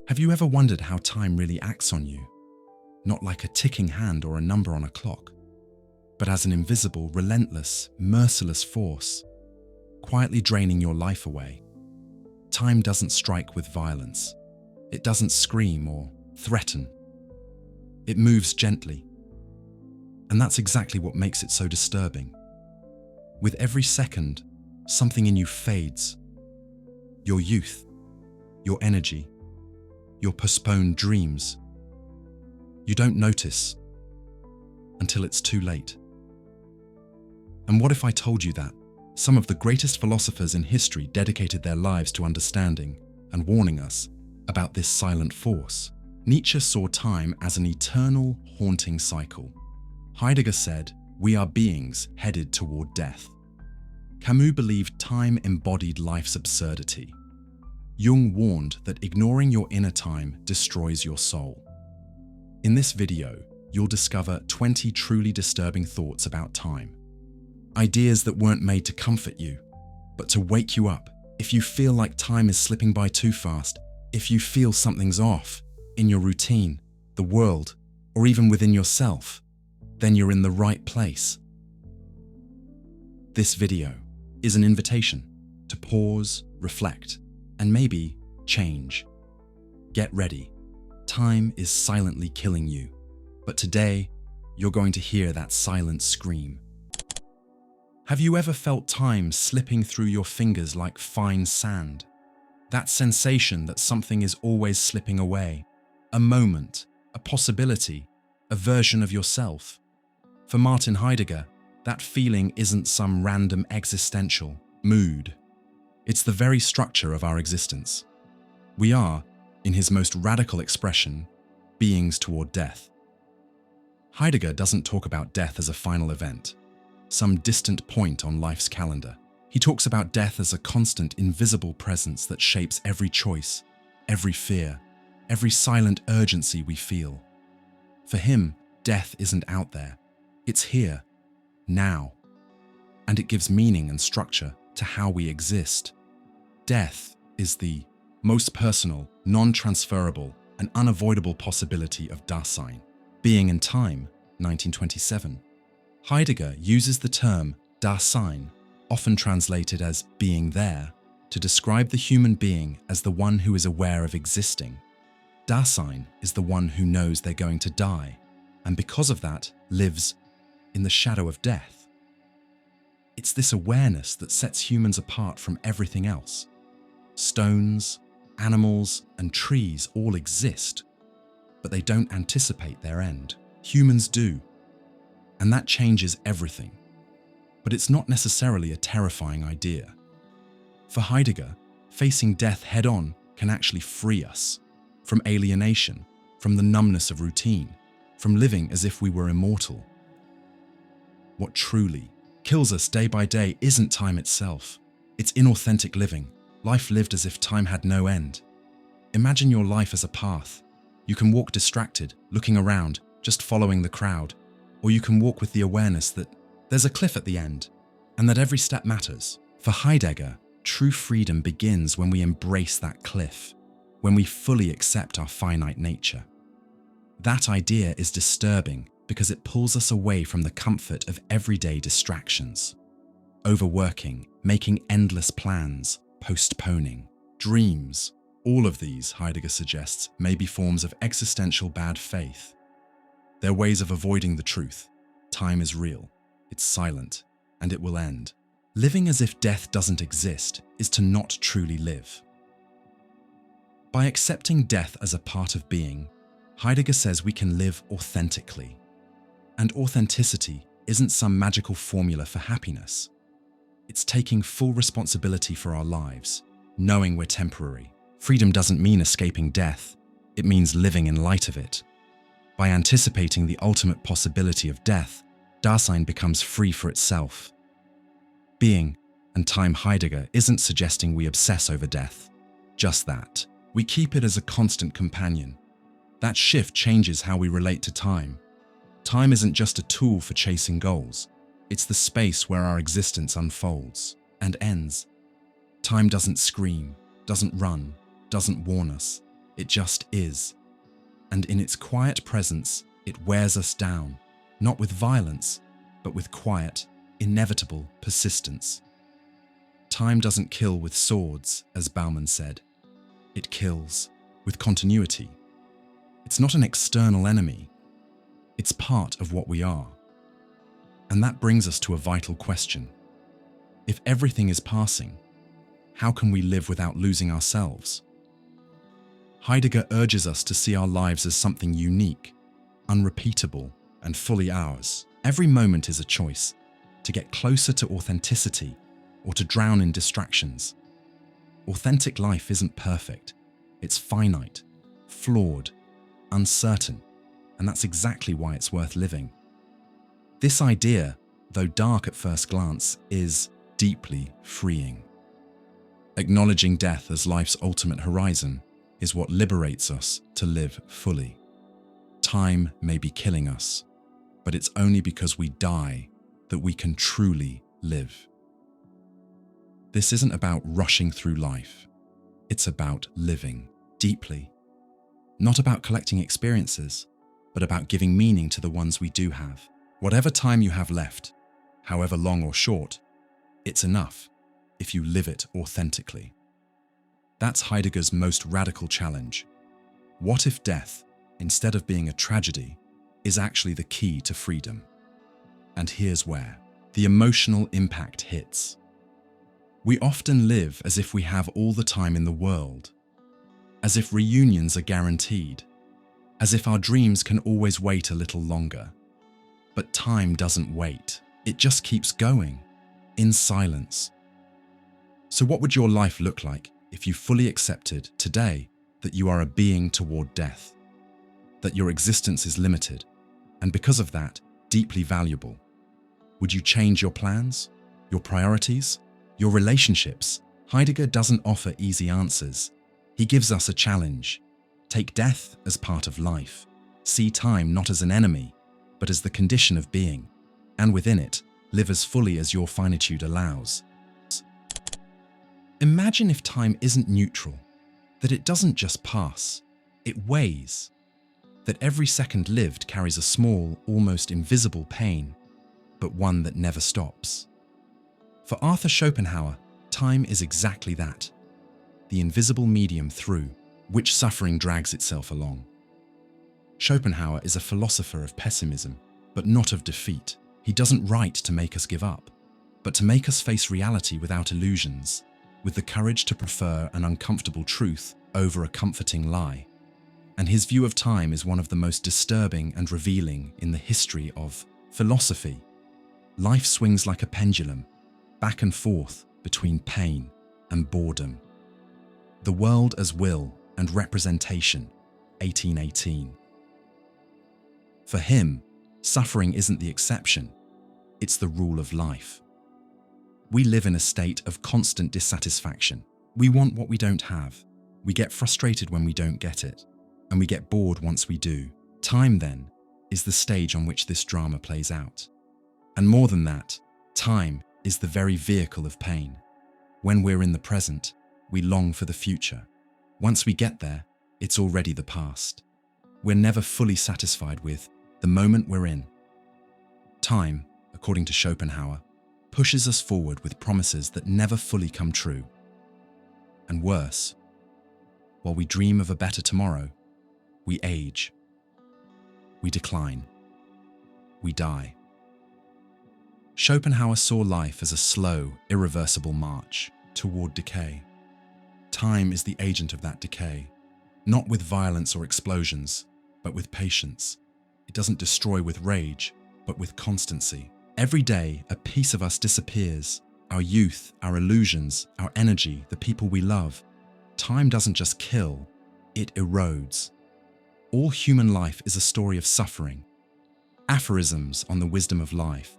Have you ever wondered how time really acts on you? Not like a ticking hand or a number on a clock, but as an invisible, relentless, merciless force, quietly draining your life away. Time doesn't strike with violence. It doesn't scream or threaten. It moves gently. And that's exactly what makes it so disturbing. With every second, something in you fades. Your youth, your energy, your postponed dreams. You don't notice until it's too late. And what if I told you that some of the greatest philosophers in history dedicated their lives to understanding and warning us about this silent force? Nietzsche saw time as an eternal, haunting cycle. Heidegger said, "We are beings headed toward death." Camus believed time embodied life's absurdity. Jung warned that ignoring your inner time destroys your soul. In this video, you'll discover 20 truly disturbing thoughts about time. Ideas that weren't made to comfort you, but to wake you up if you feel like time is slipping by too fast, if you feel something's off in your routine, the world, or even within yourself, then you're in the right place. This video is an invitation to pause, reflect, and maybe change. Get ready. Time is silently killing you, but today you're going to hear that silent scream. Have you ever felt time slipping through your fingers like fine sand? That sensation that something is always slipping away, a moment, a possibility, a version of yourself. For Martin Heidegger, that feeling isn't some random existential mood. It's the very structure of our existence. We are, in his most radical expression, beings toward death. Heidegger doesn't talk about death as a final event, some distant point on life's calendar. He talks about death as a constant, invisible presence that shapes every choice, every fear, every silent urgency we feel. For him, death isn't out there. It's here, now. And it gives meaning and structure to how we exist. Death is the most personal, non-transferable, and unavoidable possibility of Dasein. Being in Time, 1927. Heidegger uses the term Dasein, often translated as being there, to describe the human being as the one who is aware of existing. Dasein is the one who knows they're going to die, and because of that, lives in the shadow of death. It's this awareness that sets humans apart from everything else. Stones, animals, and trees all exist, but they don't anticipate their end. Humans do, and that changes everything. But it's not necessarily a terrifying idea. For Heidegger, facing death head-on can actually free us from alienation, from the numbness of routine, from living as if we were immortal. What truly kills us day by day isn't time itself. It's inauthentic living, life lived as if time had no end. Imagine your life as a path. You can walk distracted, looking around, just following the crowd, or you can walk with the awareness that there's a cliff at the end, and that every step matters. For Heidegger, true freedom begins when we embrace that cliff, when we fully accept our finite nature. That idea is disturbing because it pulls us away from the comfort of everyday distractions. Overworking, making endless plans, postponing, dreams. All of these, Heidegger suggests, may be forms of existential bad faith. They're ways of avoiding the truth. Time is real, it's silent, and it will end. Living as if death doesn't exist is to not truly live. By accepting death as a part of being, Heidegger says we can live authentically. And authenticity isn't some magical formula for happiness. It's taking full responsibility for our lives, knowing we're temporary. Freedom doesn't mean escaping death, it means living in light of it. By anticipating the ultimate possibility of death, Dasein becomes free for itself. Being and Time Heidegger isn't suggesting we obsess over death, just that. We keep it as a constant companion. That shift changes how we relate to time. Time isn't just a tool for chasing goals, it's the space where our existence unfolds and ends. Time doesn't scream, doesn't run, doesn't warn us. It just is. And in its quiet presence, it wears us down, not with violence, but with quiet, inevitable persistence. Time doesn't kill with swords, as Bauman said. It kills with continuity. It's not an external enemy. It's part of what we are. And that brings us to a vital question. If everything is passing, how can we live without losing ourselves? Heidegger urges us to see our lives as something unique, unrepeatable, and fully ours. Every moment is a choice to get closer to authenticity or to drown in distractions. Authentic life isn't perfect. It's finite, flawed, uncertain, and that's exactly why it's worth living. This idea, though dark at first glance, is deeply freeing. Acknowledging death as life's ultimate horizon is what liberates us to live fully. Time may be killing us, but it's only because we die that we can truly live. This isn't about rushing through life. It's about living deeply. Not about collecting experiences, but about giving meaning to the ones we do have. Whatever time you have left, however long or short, it's enough if you live it authentically. That's Heidegger's most radical challenge. What if death, instead of being a tragedy, is actually the key to freedom? And here's where the emotional impact hits. We often live as if we have all the time in the world, as if reunions are guaranteed, as if our dreams can always wait a little longer. But time doesn't wait. It just keeps going, in silence. So what would your life look like if you fully accepted today that you are a being toward death, that your existence is limited, and because of that, deeply valuable? Would you change your plans, your priorities, your relationships? Heidegger doesn't offer easy answers. He gives us a challenge. Take death as part of life. See time not as an enemy, but as the condition of being, and within it, live as fully as your finitude allows. Imagine if time isn't neutral, that it doesn't just pass, it weighs, that every second lived carries a small, almost invisible pain, but one that never stops. For Arthur Schopenhauer, time is exactly that, the invisible medium through which suffering drags itself along. Schopenhauer is a philosopher of pessimism, but not of defeat. He doesn't write to make us give up, but to make us face reality without illusions, with the courage to prefer an uncomfortable truth over a comforting lie. And his view of time is one of the most disturbing and revealing in the history of philosophy. Life swings like a pendulum, back and forth between pain and boredom. The World as Will and Representation, 1818. For him, suffering isn't the exception, it's the rule of life. We live in a state of constant dissatisfaction. We want what we don't have. We get frustrated when we don't get it, and we get bored once we do. Time, then, is the stage on which this drama plays out. And more than that, time is the very vehicle of pain. When we're in the present, we long for the future. Once we get there, it's already the past. We're never fully satisfied with the moment we're in. Time, according to Schopenhauer, pushes us forward with promises that never fully come true. And worse, while we dream of a better tomorrow, we age, we decline, we die. Schopenhauer saw life as a slow, irreversible march toward decay. Time is the agent of that decay, not with violence or explosions, but with patience. It doesn't destroy with rage, but with constancy. Every day, a piece of us disappears. Our youth, our illusions, our energy, the people we love. Time doesn't just kill, it erodes. All human life is a story of suffering. Aphorisms on the wisdom of life.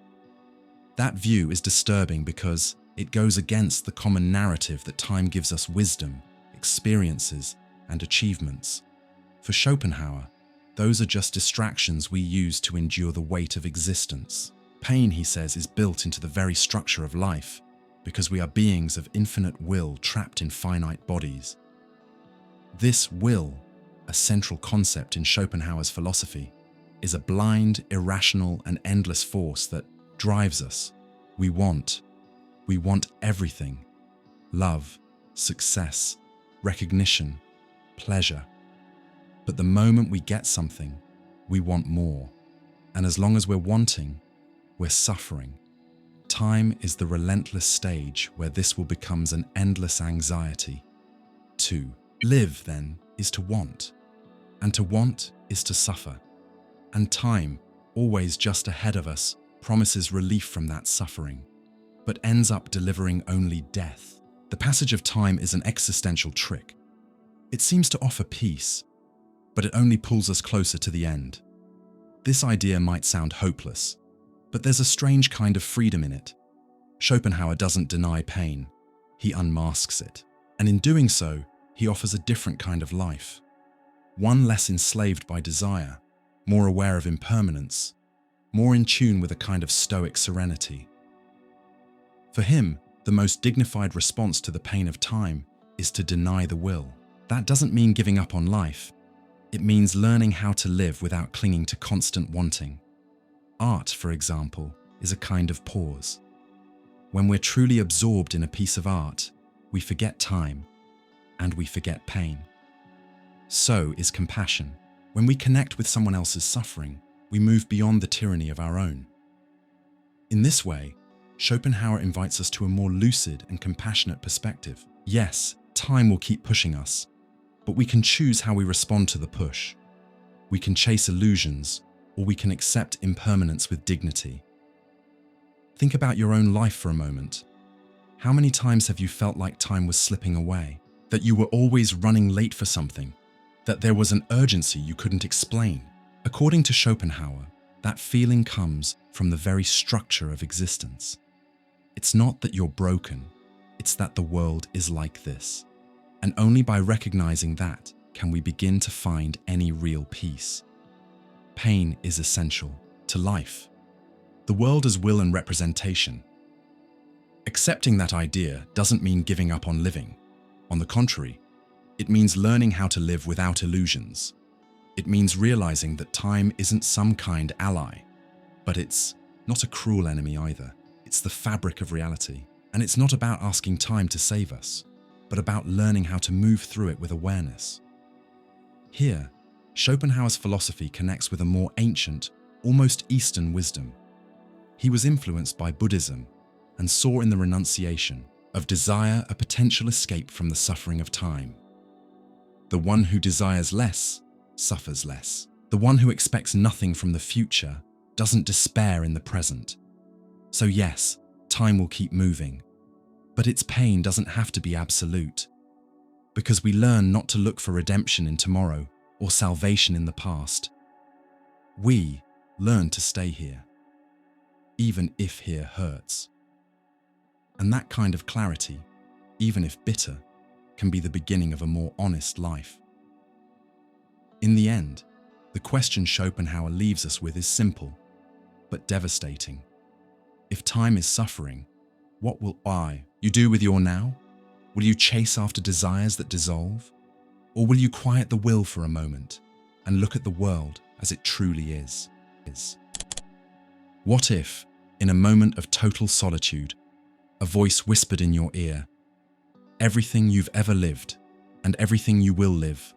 That view is disturbing because it goes against the common narrative that time gives us wisdom, experiences, and achievements. For Schopenhauer, those are just distractions we use to endure the weight of existence. Pain, he says, is built into the very structure of life, because we are beings of infinite will trapped in finite bodies. This will a central concept in Schopenhauer's philosophy, is a blind, irrational, and endless force that drives us. We want everything: love, success, recognition, pleasure. But the moment we get something, we want more. And as long as we're wanting, we're suffering. Time is the relentless stage where this will become an endless anxiety. To live, then, is to want. And to want is to suffer. And time, always just ahead of us, promises relief from that suffering, but ends up delivering only death. The passage of time is an existential trick. It seems to offer peace, but it only pulls us closer to the end. This idea might sound hopeless, but there's a strange kind of freedom in it. Schopenhauer doesn't deny pain, he unmasks it. And in doing so, he offers a different kind of life. One less enslaved by desire, more aware of impermanence, more in tune with a kind of stoic serenity. For him, the most dignified response to the pain of time is to deny the will. That doesn't mean giving up on life. It means learning how to live without clinging to constant wanting. Art, for example, is a kind of pause. When we're truly absorbed in a piece of art, we forget time, and we forget pain. So is compassion. When we connect with someone else's suffering, we move beyond the tyranny of our own. In this way, Schopenhauer invites us to a more lucid and compassionate perspective. Yes, time will keep pushing us, but we can choose how we respond to the push. We can chase illusions, or we can accept impermanence with dignity. Think about your own life for a moment. How many times have you felt like time was slipping away? That you were always running late for something? That there was an urgency you couldn't explain? According to Schopenhauer, that feeling comes from the very structure of existence. It's not that you're broken, it's that the world is like this. And only by recognizing that can we begin to find any real peace. Pain is essential to life. The world as will and representation. Accepting that idea doesn't mean giving up on living. On the contrary, it means learning how to live without illusions. It means realizing that time isn't some kind ally, but it's not a cruel enemy either. It's the fabric of reality. And it's not about asking time to save us, but about learning how to move through it with awareness. Here, Schopenhauer's philosophy connects with a more ancient, almost Eastern wisdom. He was influenced by Buddhism and saw in the renunciation of desire a potential escape from the suffering of time. The one who desires less suffers less. The one who expects nothing from the future doesn't despair in the present. So yes, time will keep moving, but its pain doesn't have to be absolute, because we learn not to look for redemption in tomorrow or salvation in the past. We learn to stay here, even if here hurts. And that kind of clarity, even if bitter, can be the beginning of a more honest life. In the end, the question Schopenhauer leaves us with is simple, but devastating. If time is suffering, what will you do with your now? Will you chase after desires that dissolve? Or will you quiet the will for a moment and look at the world as it truly is? What if, in a moment of total solitude, a voice whispered in your ear, "Everything you've ever lived and everything you will live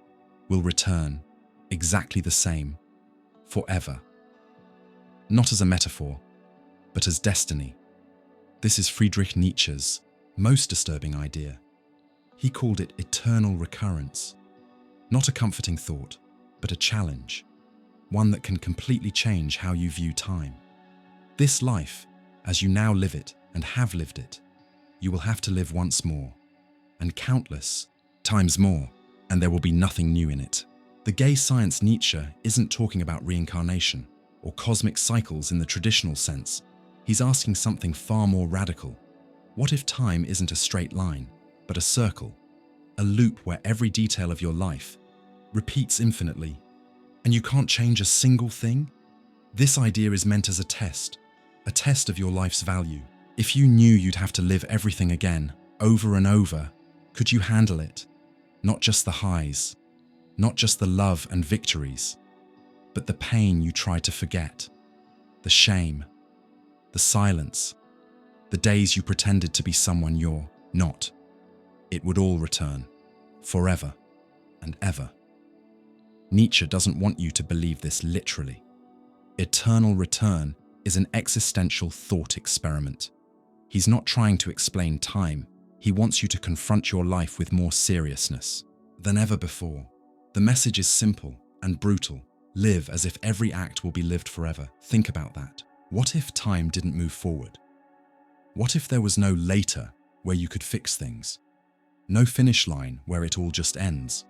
will return exactly the same, forever." Not as a metaphor, but as destiny. This is Friedrich Nietzsche's most disturbing idea. He called it eternal recurrence. Not a comforting thought, but a challenge, one that can completely change how you view time. This life, as you now live it and have lived it, you will have to live once more, and countless times more, and there will be nothing new in it. The gay science Nietzsche isn't talking about reincarnation or cosmic cycles in the traditional sense. He's asking something far more radical. What if time isn't a straight line, but a circle, a loop where every detail of your life repeats infinitely, and you can't change a single thing? This idea is meant as a test of your life's value. If you knew you'd have to live everything again, over and over, could you handle it? Not just the highs, Not just the love and victories, but the pain you try to forget, the shame, the silence, the days you pretended to be someone you're not. It would all return, forever and ever. Nietzsche doesn't want you to believe this literally. Eternal return is an existential thought experiment. He's not trying to explain time. He wants you to confront your life with more seriousness than ever before. The message is simple and brutal. Live as if every act will be lived forever. Think about that. What if time didn't move forward? What if there was no later where you could fix things? No finish line where it all just ends?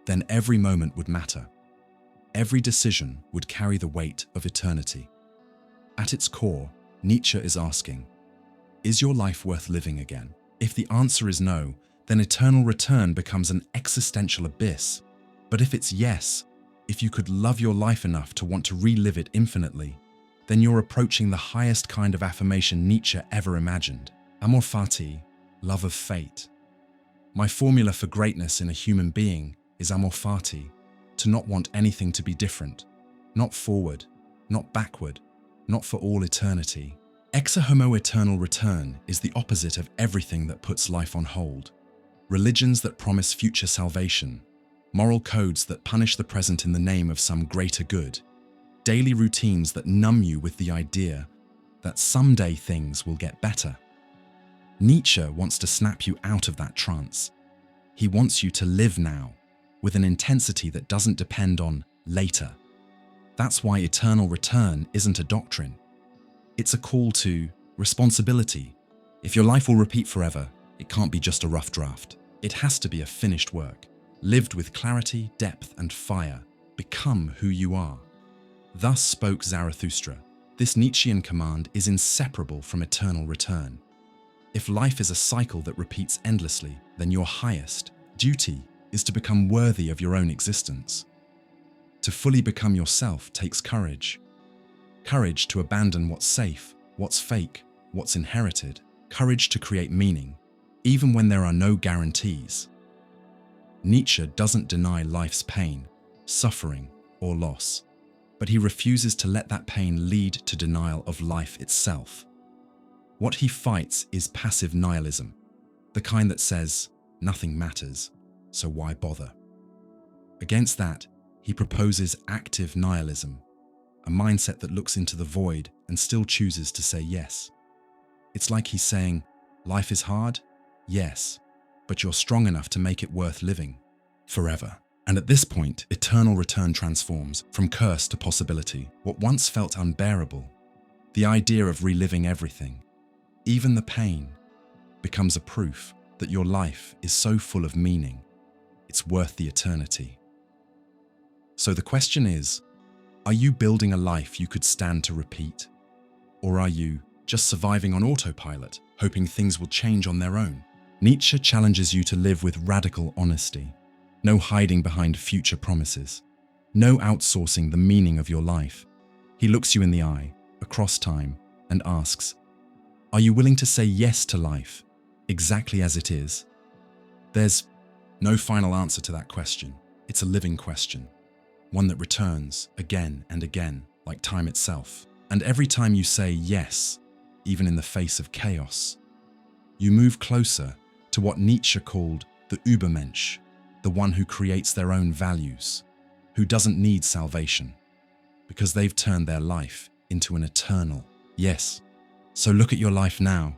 Then every moment would matter. Every decision would carry the weight of eternity. At its core, Nietzsche is asking, is your life worth living again? If the answer is no, then eternal return becomes an existential abyss. But if it's yes, if you could love your life enough to want to relive it infinitely, then you're approaching the highest kind of affirmation Nietzsche ever imagined. Amor fati, love of fate. My formula for greatness in a human being is amor fati, to not want anything to be different, not forward, not backward, not for all eternity. Ex homo eternal return is the opposite of everything that puts life on hold. Religions that promise future salvation, moral codes that punish the present in the name of some greater good, daily routines that numb you with the idea that someday things will get better. Nietzsche wants to snap you out of that trance. He wants you to live now, with an intensity that doesn't depend on later. That's why eternal return isn't a doctrine. It's a call to responsibility. If your life will repeat forever, it can't be just a rough draft. It has to be a finished work, lived with clarity, depth, and fire. Become who you are. Thus spoke Zarathustra. This Nietzschean command is inseparable from eternal return. If life is a cycle that repeats endlessly, then your highest duty is to become worthy of your own existence. To fully become yourself takes courage. Courage to abandon what's safe, what's fake, what's inherited. Courage to create meaning, even when there are no guarantees. Nietzsche doesn't deny life's pain, suffering, or loss, but he refuses to let that pain lead to denial of life itself. What he fights is passive nihilism, the kind that says, nothing matters, so why bother? Against that, he proposes active nihilism, a mindset that looks into the void and still chooses to say yes. It's like he's saying, life is hard? Yes, but you're strong enough to make it worth living forever. And at this point, eternal return transforms from curse to possibility. What once felt unbearable, the idea of reliving everything, even the pain, becomes a proof that your life is so full of meaning, it's worth the eternity. So the question is, are you building a life you could stand to repeat? Or are you just surviving on autopilot, hoping things will change on their own? Nietzsche challenges you to live with radical honesty. No hiding behind future promises. No outsourcing the meaning of your life. He looks you in the eye, across time, and asks, are you willing to say yes to life, exactly as it is? There's no final answer to that question. It's a living question, one that returns again and again, like time itself. And every time you say yes, even in the face of chaos, you move closer to what Nietzsche called the Übermensch, the one who creates their own values, who doesn't need salvation, because they've turned their life into an eternal yes. So look at your life now,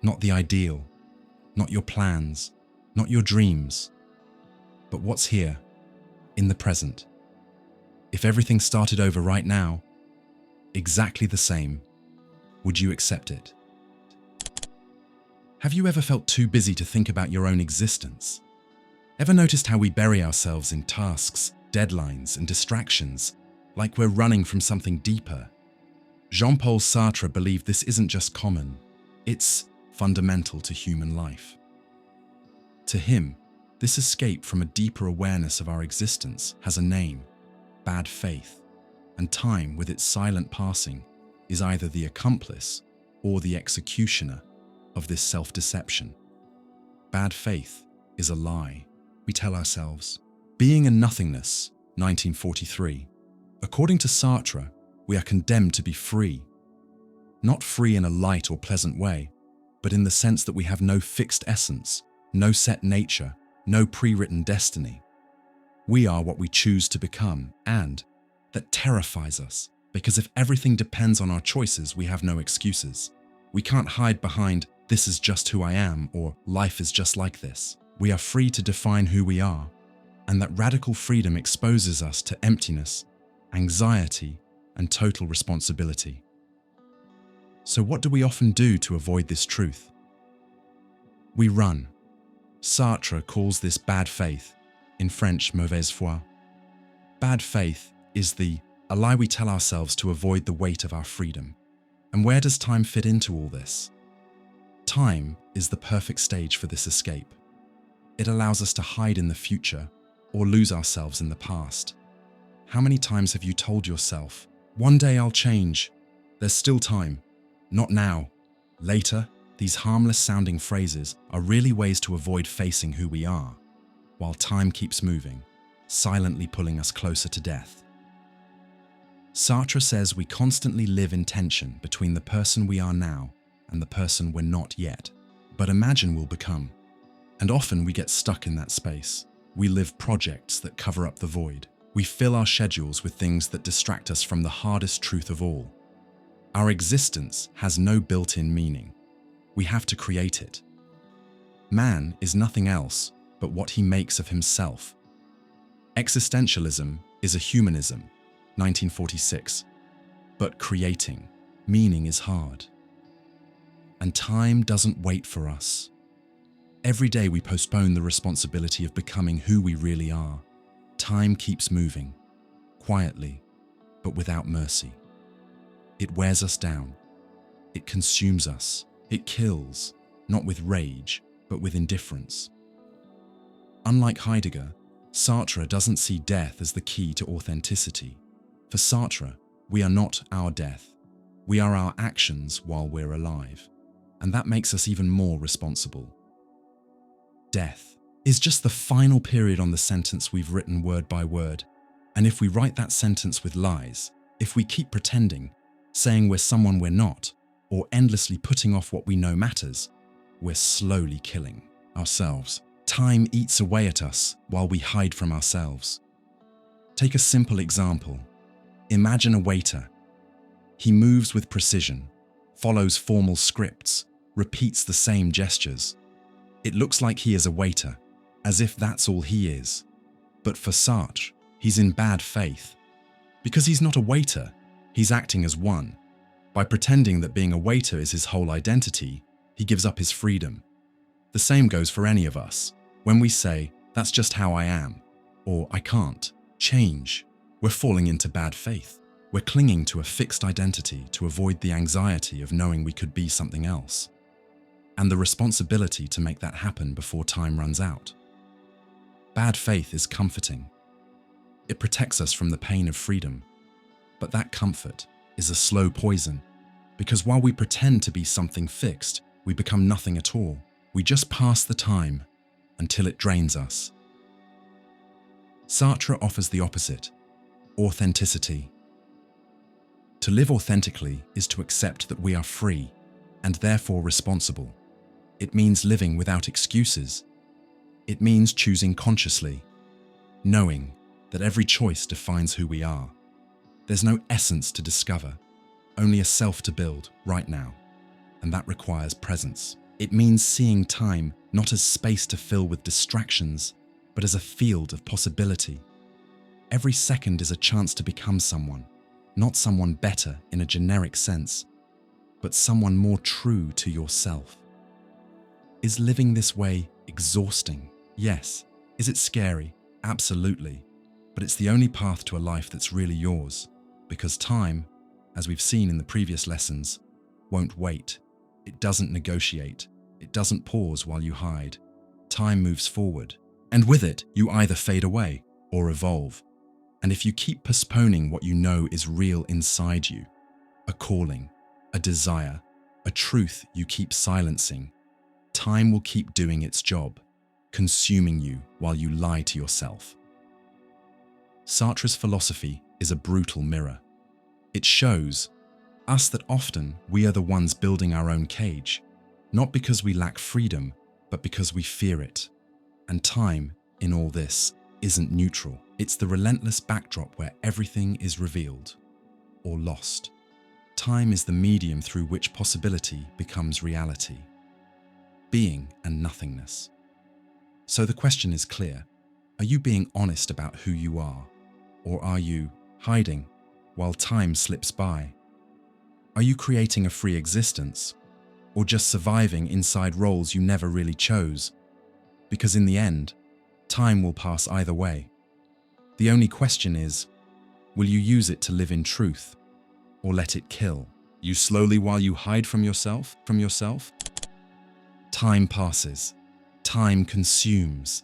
not the ideal, not your plans, not your dreams, but what's here, in the present. If everything started over right now, exactly the same, would you accept it? Have you ever felt too busy to think about your own existence? Ever noticed how we bury ourselves in tasks, deadlines, and distractions, like we're running from something deeper? Jean-Paul Sartre believed this isn't just common, it's fundamental to human life. To him, this escape from a deeper awareness of our existence has a name, bad faith, and time with its silent passing is either the accomplice or the executioner of this self-deception. Bad faith is a lie. We tell ourselves, Being and Nothingness, 1943. According to Sartre, we are condemned to be free. Not free in a light or pleasant way, but in the sense that we have no fixed essence, no set nature, no pre-written destiny. We are what we choose to become, and that terrifies us, because if everything depends on our choices, we have no excuses. We can't hide behind, "This is just who I am," or "Life is just like this." We are free to define who we are, and that radical freedom exposes us to emptiness, anxiety, and total responsibility. So what do we often do to avoid this truth? We run. Sartre calls this bad faith, in French mauvaise foi. Bad faith is a lie we tell ourselves to avoid the weight of our freedom. And where does time fit into all this? Time is the perfect stage for this escape. It allows us to hide in the future or lose ourselves in the past. How many times have you told yourself, "One day I'll change, there's still time, not now, later"? These harmless-sounding phrases are really ways to avoid facing who we are, while time keeps moving, silently pulling us closer to death. Sartre says we constantly live in tension between the person we are now and the person we're not yet, but imagine we'll become. And often we get stuck in that space. We live projects that cover up the void. We fill our schedules with things that distract us from the hardest truth of all. Our existence has no built-in meaning. We have to create it. Man is nothing else but what he makes of himself. Existentialism is a humanism, 1946. But creating meaning is hard. And time doesn't wait for us. Every day we postpone the responsibility of becoming who we really are. Time keeps moving, quietly, but without mercy. It wears us down. It consumes us. It kills, not with rage, but with indifference. Unlike Heidegger, Sartre doesn't see death as the key to authenticity. For Sartre, we are not our death. We are our actions while we're alive. And that makes us even more responsible. Death is just the final period on the sentence we've written word by word. And if we write that sentence with lies, if we keep pretending, saying we're someone we're not, or endlessly putting off what we know matters, we're slowly killing ourselves. Time eats away at us while we hide from ourselves. Take a simple example. Imagine a waiter. He moves with precision, follows formal scripts, repeats the same gestures. It looks like he is a waiter, as if that's all he is. But for Sartre, he's in bad faith. Because he's not a waiter, he's acting as one. By pretending that being a waiter is his whole identity, he gives up his freedom. The same goes for any of us. When we say, "That's just how I am," or "I can't change," we're falling into bad faith. We're clinging to a fixed identity to avoid the anxiety of knowing we could be something else, and the responsibility to make that happen before time runs out. Bad faith is comforting. It protects us from the pain of freedom. But that comfort is a slow poison, because while we pretend to be something fixed, we become nothing at all. We just pass the time until it drains us. Sartre offers the opposite: authenticity. To live authentically is to accept that we are free and therefore responsible. It means living without excuses. It means choosing consciously, knowing that every choice defines who we are. There's no essence to discover, only a self to build right now, and that requires presence. It means seeing time not as space to fill with distractions, but as a field of possibility. Every second is a chance to become someone, not someone better in a generic sense, but someone more true to yourself. Is living this way exhausting? Yes. Is it scary? Absolutely. But it's the only path to a life that's really yours, because time, as we've seen in the previous lessons, won't wait. It doesn't negotiate. It doesn't pause while you hide. Time moves forward, and with it, you either fade away or evolve. And if you keep postponing what you know is real inside you, a calling, a desire, a truth you keep silencing, time will keep doing its job, consuming you while you lie to yourself. Sartre's philosophy is a brutal mirror. It shows us that often we are the ones building our own cage, not because we lack freedom, but because we fear it. And time, in all this, isn't neutral. It's the relentless backdrop where everything is revealed or lost. Time is the medium through which possibility becomes reality, being and nothingness. So the question is clear. Are you being honest about who you are? Or are you hiding while time slips by? Are you creating a free existence? Or just surviving inside roles you never really chose? Because in the end, time will pass either way. The only question is, will you use it to live in truth, or let it kill you slowly while you hide from yourself? Time passes, time consumes,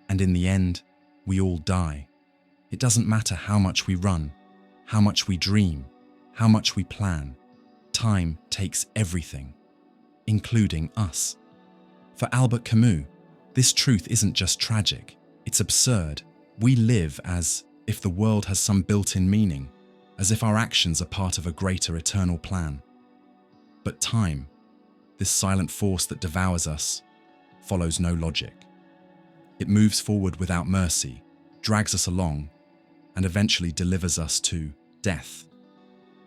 and in the end, we all die. It doesn't matter how much we run, how much we dream, how much we plan. Time takes everything, including us. For Albert Camus, this truth isn't just tragic, it's absurd. We live as if the world has some built-in meaning, as if our actions are part of a greater eternal plan. But time, this silent force that devours us, follows no logic. It moves forward without mercy, drags us along, and eventually delivers us to death.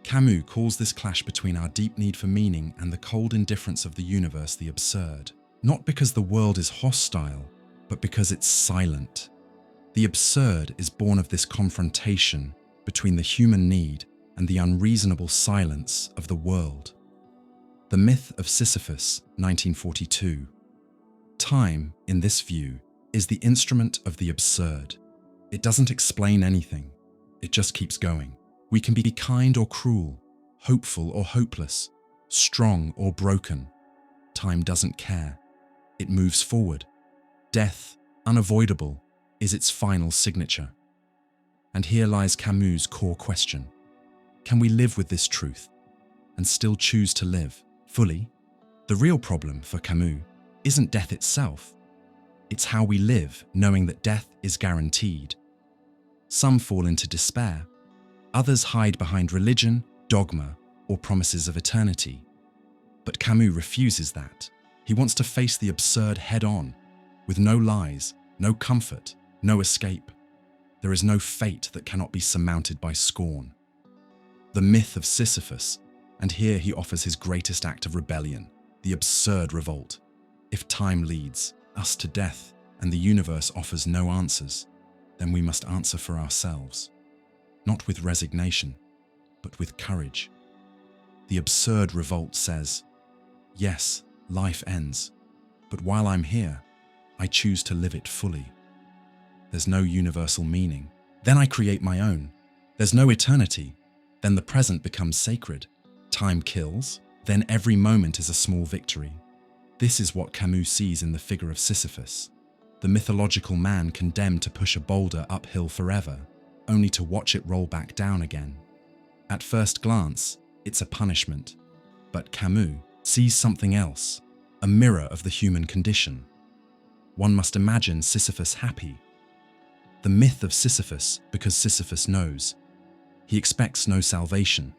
Camus calls this clash between our deep need for meaning and the cold indifference of the universe the absurd. Not because the world is hostile, but because it's silent. The absurd is born of this confrontation between the human need and the unreasonable silence of the world. The Myth of Sisyphus, 1942. Time, in this view, is the instrument of the absurd. It doesn't explain anything, it just keeps going. We can be kind or cruel, hopeful or hopeless, strong or broken. Time doesn't care. It moves forward. Death, unavoidable, is its final signature. And here lies Camus' core question. Can we live with this truth and still choose to live fully? The real problem for Camus isn't death itself. It's how we live knowing that death is guaranteed. Some fall into despair. Others hide behind religion, dogma, or promises of eternity. But Camus refuses that. He wants to face the absurd head-on, with no lies, no comfort, no escape. There is no fate that cannot be surmounted by scorn. The myth of Sisyphus, and here he offers his greatest act of rebellion, the absurd revolt. If time leads us to death and the universe offers no answers, then we must answer for ourselves. Not with resignation, but with courage. The absurd revolt says, yes, life ends, but while I'm here, I choose to live it fully. There's no universal meaning. Then I create my own. There's no eternity. Then the present becomes sacred. Time kills. Then every moment is a small victory. This is what Camus sees in the figure of Sisyphus, the mythological man condemned to push a boulder uphill forever, only to watch it roll back down again. At first glance, it's a punishment, but Camus sees something else, a mirror of the human condition. One must imagine Sisyphus happy. The myth of Sisyphus, because Sisyphus knows. He expects no salvation.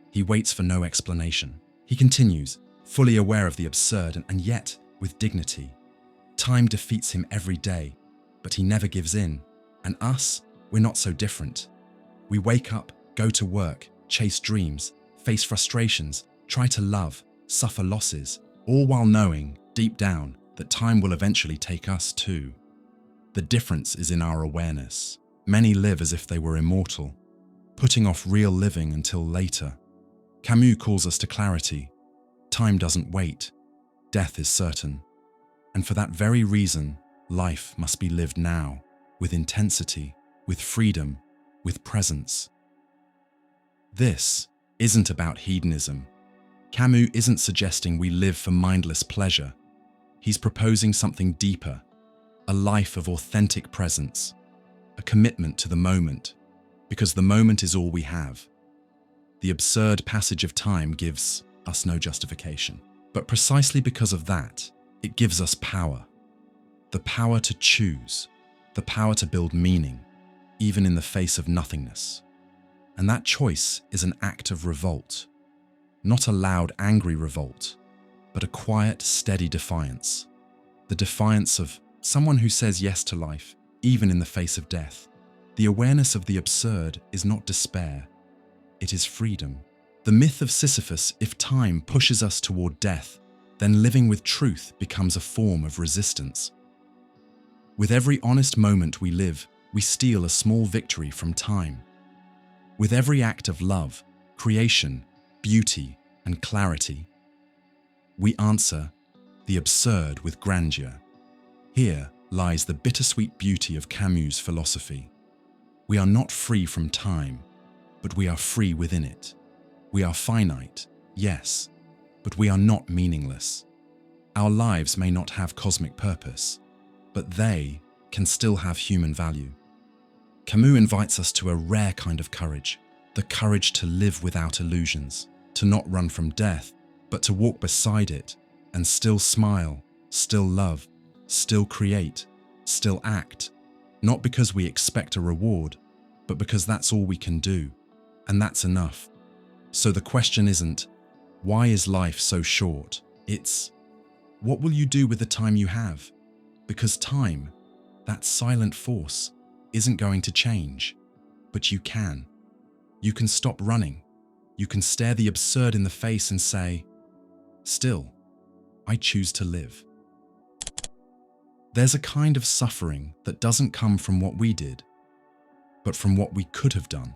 He waits for no explanation. He continues, fully aware of the absurd and yet with dignity. Time defeats him every day, but he never gives in. And us, we're not so different. We wake up, go to work, chase dreams, face frustrations, try to love, suffer losses, all while knowing, deep down, that time will eventually take us too. The difference is in our awareness. Many live as if they were immortal, putting off real living until later. Camus calls us to clarity. Time doesn't wait. Death is certain. And for that very reason, life must be lived now, with intensity, with freedom, with presence. This isn't about hedonism. Camus isn't suggesting we live for mindless pleasure. He's proposing something deeper, a life of authentic presence, a commitment to the moment, because the moment is all we have. The absurd passage of time gives us no justification. But precisely because of that, it gives us power. The power to choose, the power to build meaning, even in the face of nothingness. And that choice is an act of revolt. Not a loud, angry revolt, but a quiet, steady defiance. The defiance of someone who says yes to life, even in the face of death. The awareness of the absurd is not despair, it is freedom. The myth of Sisyphus: if time pushes us toward death, then living with truth becomes a form of resistance. With every honest moment we live, we steal a small victory from time. With every act of love, creation, beauty, and clarity, we answer the absurd with grandeur. Here lies the bittersweet beauty of Camus' philosophy. We are not free from time, but we are free within it. We are finite, yes, but we are not meaningless. Our lives may not have cosmic purpose, but they can still have human value. Camus invites us to a rare kind of courage, the courage to live without illusions, to not run from death, but to walk beside it and still smile, still love, still create, still act, not because we expect a reward, but because that's all we can do, and that's enough. So the question isn't, why is life so short? It's, what will you do with the time you have? Because time, that silent force, isn't going to change, but you can. You can stop running. You can stare the absurd in the face and say, still, I choose to live. There's a kind of suffering that doesn't come from what we did, but from what we could have done.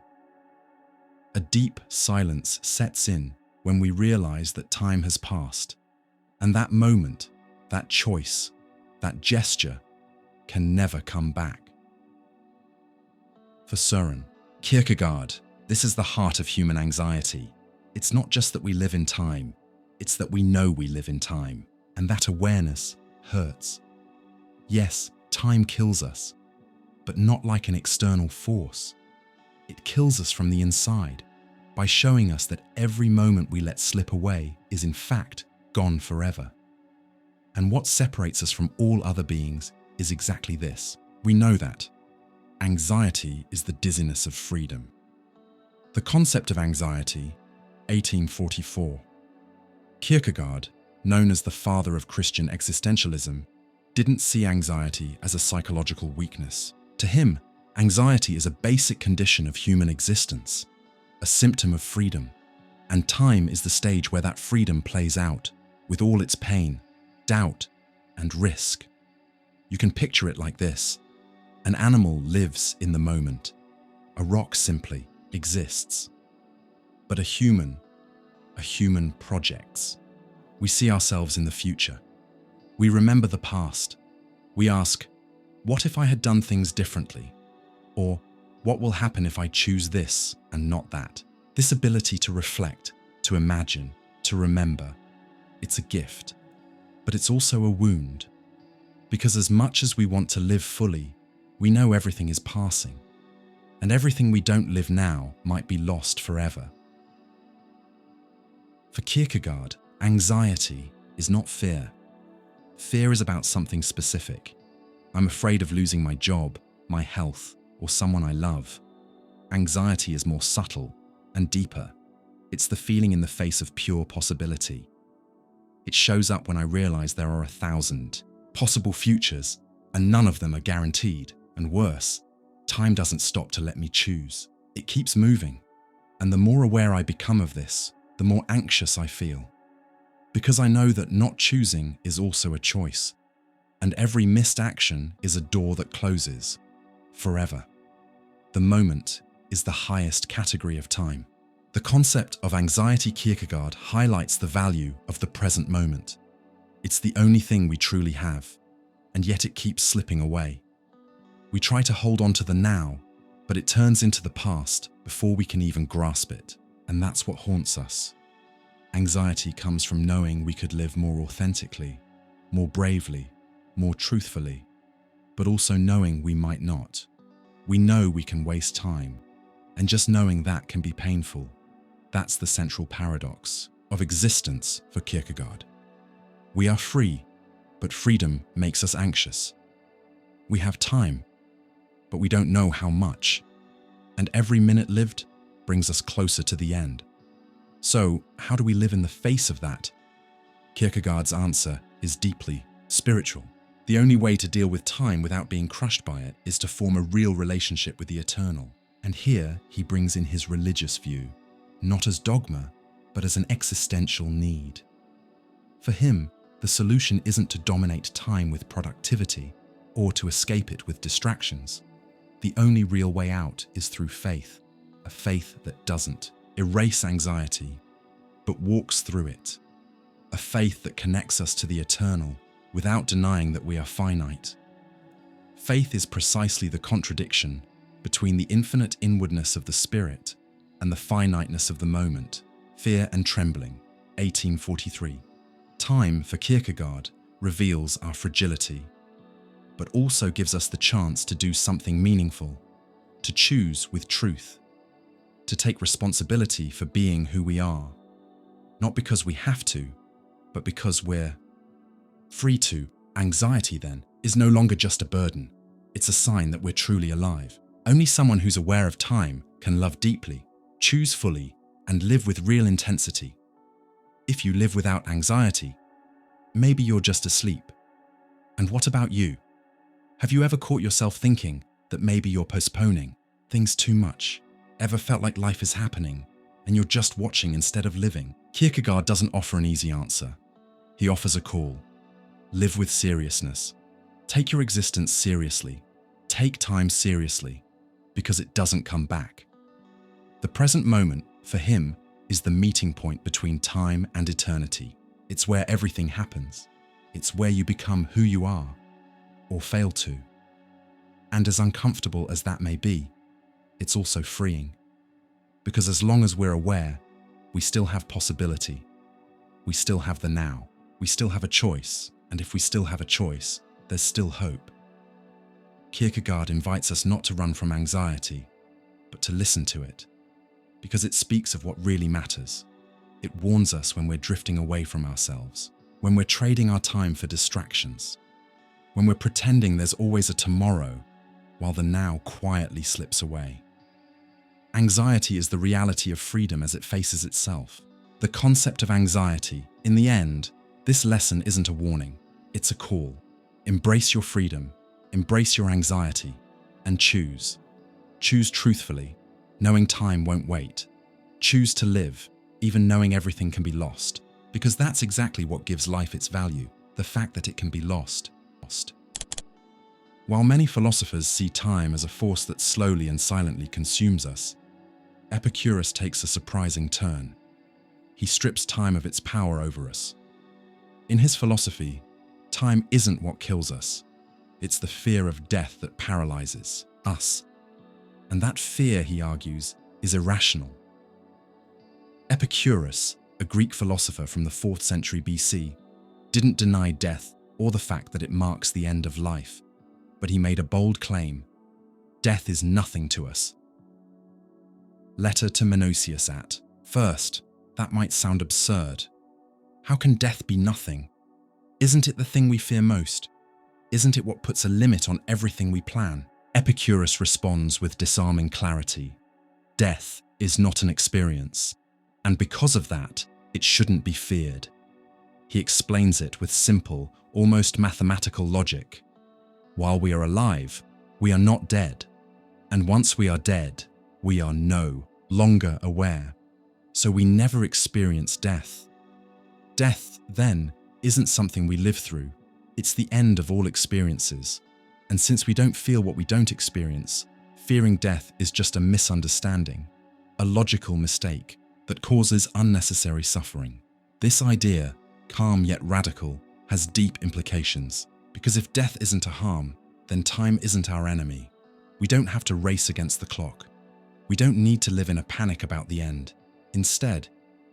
A deep silence sets in when we realize that time has passed, and that moment, that choice, that gesture can never come back. For Søren Kierkegaard, this is the heart of human anxiety. It's not just that we live in time, it's that we know we live in time, and that awareness hurts. Yes, time kills us, but not like an external force. It kills us from the inside by showing us that every moment we let slip away is in fact gone forever. And what separates us from all other beings is exactly this. We know that anxiety is the dizziness of freedom. The concept of anxiety, 1844. Kierkegaard, known as the father of Christian existentialism, didn't see anxiety as a psychological weakness. To him, anxiety is a basic condition of human existence, a symptom of freedom, and time is the stage where that freedom plays out, with all its pain, doubt, and risk. You can picture it like this. An animal lives in the moment. A rock simply exists. But a human projects. We see ourselves in the future. We remember the past. We ask, what if I had done things differently? Or, what will happen if I choose this and not that? This ability to reflect, to imagine, to remember, it's a gift. But it's also a wound. Because as much as we want to live fully, we know everything is passing. And everything we don't live now might be lost forever. For Kierkegaard, anxiety is not fear. Fear is about something specific. I'm afraid of losing my job, my health, or someone I love. Anxiety is more subtle and deeper. It's the feeling in the face of pure possibility. It shows up when I realize there are 1,000 possible futures, and none of them are guaranteed. And worse, time doesn't stop to let me choose. It keeps moving. And the more aware I become of this, the more anxious I feel. Because I know that not choosing is also a choice, and every missed action is a door that closes forever. The moment is the highest category of time. The concept of anxiety Kierkegaard highlights the value of the present moment. It's the only thing we truly have, and yet it keeps slipping away. We try to hold on to the now, but it turns into the past before we can even grasp it, and that's what haunts us. Anxiety comes from knowing we could live more authentically, more bravely, more truthfully, but also knowing we might not. We know we can waste time, and just knowing that can be painful. That's the central paradox of existence for Kierkegaard. We are free, but freedom makes us anxious. We have time, but we don't know how much. And every minute lived brings us closer to the end. So, how do we live in the face of that? Kierkegaard's answer is deeply spiritual. The only way to deal with time without being crushed by it is to form a real relationship with the eternal. And here he brings in his religious view, not as dogma, but as an existential need. For him, the solution isn't to dominate time with productivity or to escape it with distractions. The only real way out is through faith, a faith that doesn't erase anxiety, but walks through it. A faith that connects us to the eternal without denying that we are finite. Faith is precisely the contradiction between the infinite inwardness of the spirit and the finiteness of the moment. Fear and Trembling, 1843. Time, for Kierkegaard, reveals our fragility, but also gives us the chance to do something meaningful, to choose with truth, to take responsibility for being who we are, not because we have to, but because we're free to. Anxiety, then, is no longer just a burden. It's a sign that we're truly alive. Only someone who's aware of time can love deeply, choose fully, and live with real intensity. If you live without anxiety, maybe you're just asleep. And what about you? Have you ever caught yourself thinking that maybe you're postponing things too much? Ever felt like life is happening and you're just watching instead of living? Kierkegaard doesn't offer an easy answer. He offers a call. Live with seriousness. Take your existence seriously. Take time seriously, because it doesn't come back. The present moment, for him, is the meeting point between time and eternity. It's where everything happens. It's where you become who you are, or fail to. And as uncomfortable as that may be, it's also freeing. Because as long as we're aware, we still have possibility. We still have the now. We still have a choice. And if we still have a choice, there's still hope. Kierkegaard invites us not to run from anxiety, but to listen to it, because it speaks of what really matters. It warns us when we're drifting away from ourselves, when we're trading our time for distractions, when we're pretending there's always a tomorrow while the now quietly slips away. Anxiety is the reality of freedom as it faces itself. The concept of anxiety, in the end, this lesson isn't a warning, it's a call. Embrace your freedom, embrace your anxiety, and choose. Choose truthfully, knowing time won't wait. Choose to live, even knowing everything can be lost, because that's exactly what gives life its value, the fact that it can be lost. While many philosophers see time as a force that slowly and silently consumes us, Epicurus takes a surprising turn. He strips time of its power over us. In his philosophy, time isn't what kills us. It's the fear of death that paralyzes us. And that fear, he argues, is irrational. Epicurus, a Greek philosopher from the 4th century BC, didn't deny death or the fact that it marks the end of life, but he made a bold claim: death is nothing to us. Letter to Menocius at. First, that might sound absurd. How can death be nothing? Isn't it the thing we fear most? Isn't it what puts a limit on everything we plan? Epicurus responds with disarming clarity. Death is not an experience, and because of that, it shouldn't be feared. He explains it with simple, almost mathematical logic. While we are alive, we are not dead, and once we are dead, we are no longer aware, so we never experience death. Death, then, isn't something we live through. It's the end of all experiences. And since we don't feel what we don't experience, fearing death is just a misunderstanding, a logical mistake that causes unnecessary suffering. This idea, calm yet radical, has deep implications, because if death isn't a harm, then time isn't our enemy. We don't have to race against the clock. We don't need to live in a panic about the end. Instead,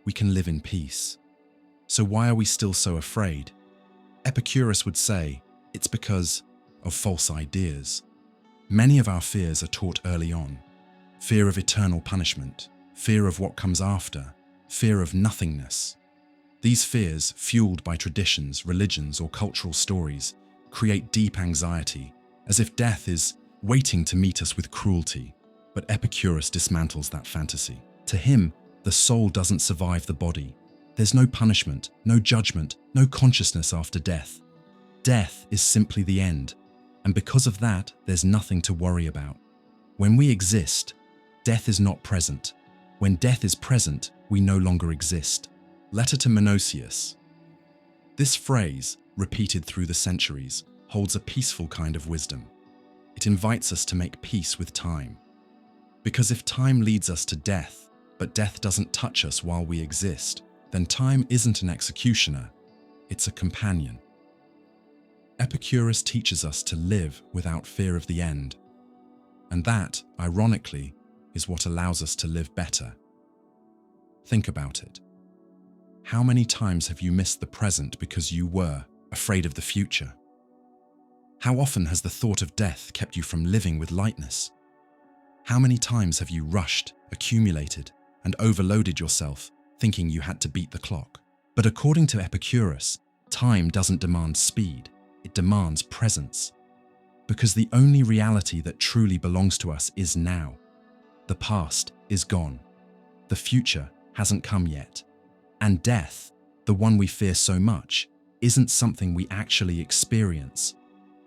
we can live in peace. So why are we still so afraid? Epicurus would say it's because of false ideas. Many of our fears are taught early on. Fear of eternal punishment, fear of what comes after, fear of nothingness. These fears, fueled by traditions, religions, or cultural stories, create deep anxiety, as if death is waiting to meet us with cruelty. But Epicurus dismantles that fantasy. To him, the soul doesn't survive the body. There's no punishment, no judgment, no consciousness after death. Death is simply the end, and because of that, there's nothing to worry about. When we exist, death is not present. When death is present, we no longer exist. Letter to Menocius. This phrase, repeated through the centuries, holds a peaceful kind of wisdom. It invites us to make peace with time. Because if time leads us to death, but death doesn't touch us while we exist, then time isn't an executioner, it's a companion. Epicurus teaches us to live without fear of the end. And that, ironically, is what allows us to live better. Think about it. How many times have you missed the present because you were afraid of the future? How often has the thought of death kept you from living with lightness? How many times have you rushed, accumulated, and overloaded yourself, thinking you had to beat the clock? But according to Epicurus, time doesn't demand speed, it demands presence. Because the only reality that truly belongs to us is now. The past is gone. The future hasn't come yet. And death, the one we fear so much, isn't something we actually experience.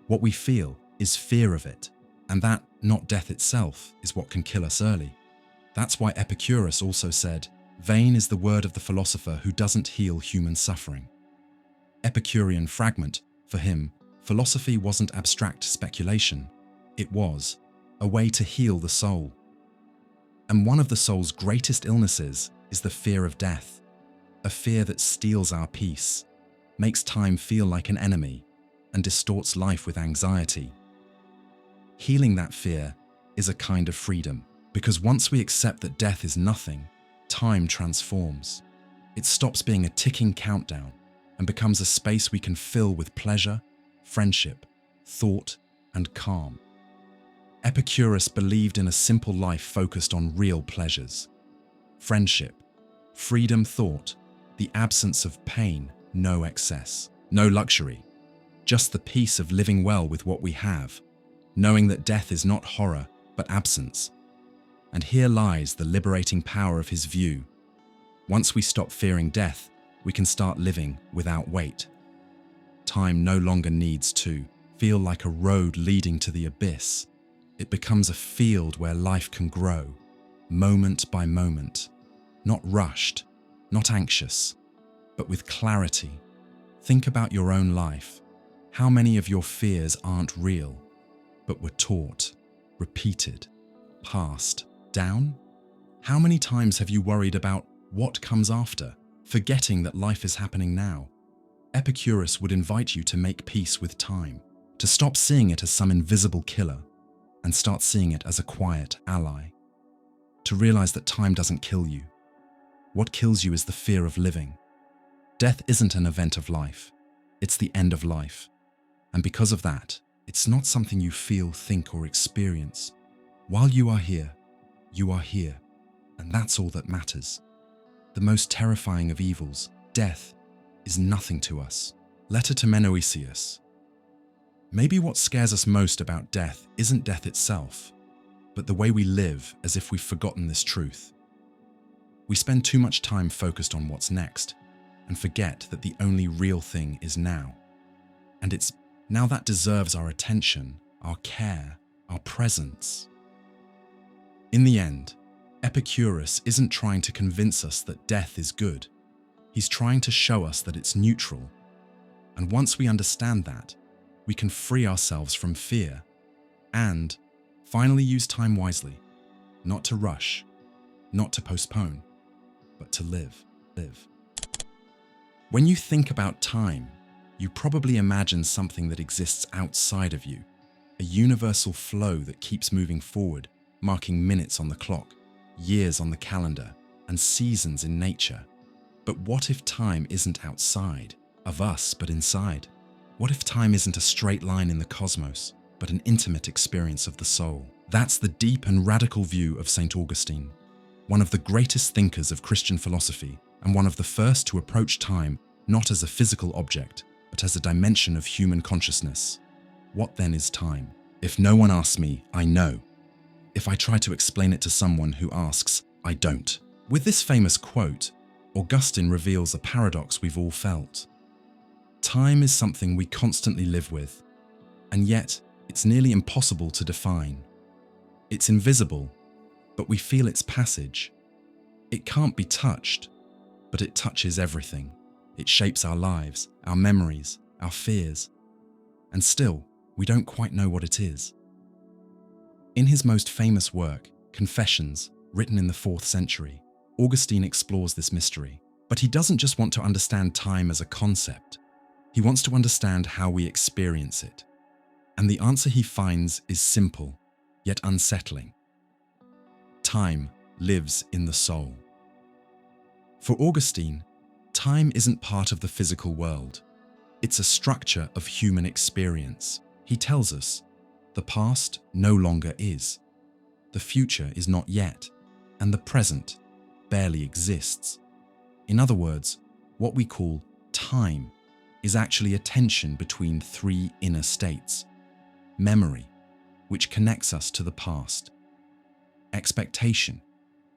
What we feel is fear of it, and that, not death itself, is what can kill us early. That's why Epicurus also said, "Vain is the word of the philosopher who doesn't heal human suffering." Epicurean fragment, for him, philosophy wasn't abstract speculation. It was a way to heal the soul. And one of the soul's greatest illnesses is the fear of death, a fear that steals our peace, makes time feel like an enemy, and distorts life with anxiety. Healing that fear is a kind of freedom, because once we accept that death is nothing, time transforms. It stops being a ticking countdown and becomes a space we can fill with pleasure, friendship, thought, and calm. Epicurus believed in a simple life focused on real pleasures. Friendship, freedom, thought, the absence of pain, no excess, no luxury, just the peace of living well with what we have, knowing that death is not horror, but absence. And here lies the liberating power of his view. Once we stop fearing death, we can start living without weight. Time no longer needs to feel like a road leading to the abyss. It becomes a field where life can grow, moment by moment, not rushed, not anxious, but with clarity. Think about your own life. How many of your fears aren't real, but were taught, repeated, passed down? How many times have you worried about what comes after, forgetting that life is happening now? Epicurus would invite you to make peace with time, to stop seeing it as some invisible killer, and start seeing it as a quiet ally. To realize that time doesn't kill you. What kills you is the fear of living. Death isn't an event of life, it's the end of life. And because of that, it's not something you feel, think, or experience. While you are here, and that's all that matters. The most terrifying of evils, death, is nothing to us. Letter to Menocius. Maybe what scares us most about death isn't death itself, but the way we live as if we've forgotten this truth. We spend too much time focused on what's next and forget that the only real thing is now. And it's now that deserves our attention, our care, our presence. In the end, Epicurus isn't trying to convince us that death is good. He's trying to show us that it's neutral. And once we understand that, we can free ourselves from fear and finally use time wisely, not to rush, not to postpone, but to live. When you think about time, you probably imagine something that exists outside of you, a universal flow that keeps moving forward, marking minutes on the clock, years on the calendar, and seasons in nature. But what if time isn't outside of us, but inside? What if time isn't a straight line in the cosmos, but an intimate experience of the soul? That's the deep and radical view of St. Augustine, one of the greatest thinkers of Christian philosophy, and one of the first to approach time not as a physical object, but as a dimension of human consciousness. What then is time? If no one asks me, I know. If I try to explain it to someone who asks, I don't. With this famous quote, Augustine reveals a paradox we've all felt. Time is something we constantly live with, and yet it's nearly impossible to define. It's invisible, but we feel its passage. It can't be touched, but it touches everything. It shapes our lives, our memories, our fears, and still, we don't quite know what it is. In his most famous work, Confessions, written in the 4th century, Augustine explores this mystery. But he doesn't just want to understand time as a concept. He wants to understand how we experience it. And the answer he finds is simple, yet unsettling. Time lives in the soul. For Augustine, time isn't part of the physical world. It's a structure of human experience. He tells us, the past no longer is, the future is not yet, and the present barely exists. In other words, what we call time is actually a tension between 3 inner states: memory, which connects us to the past; expectation,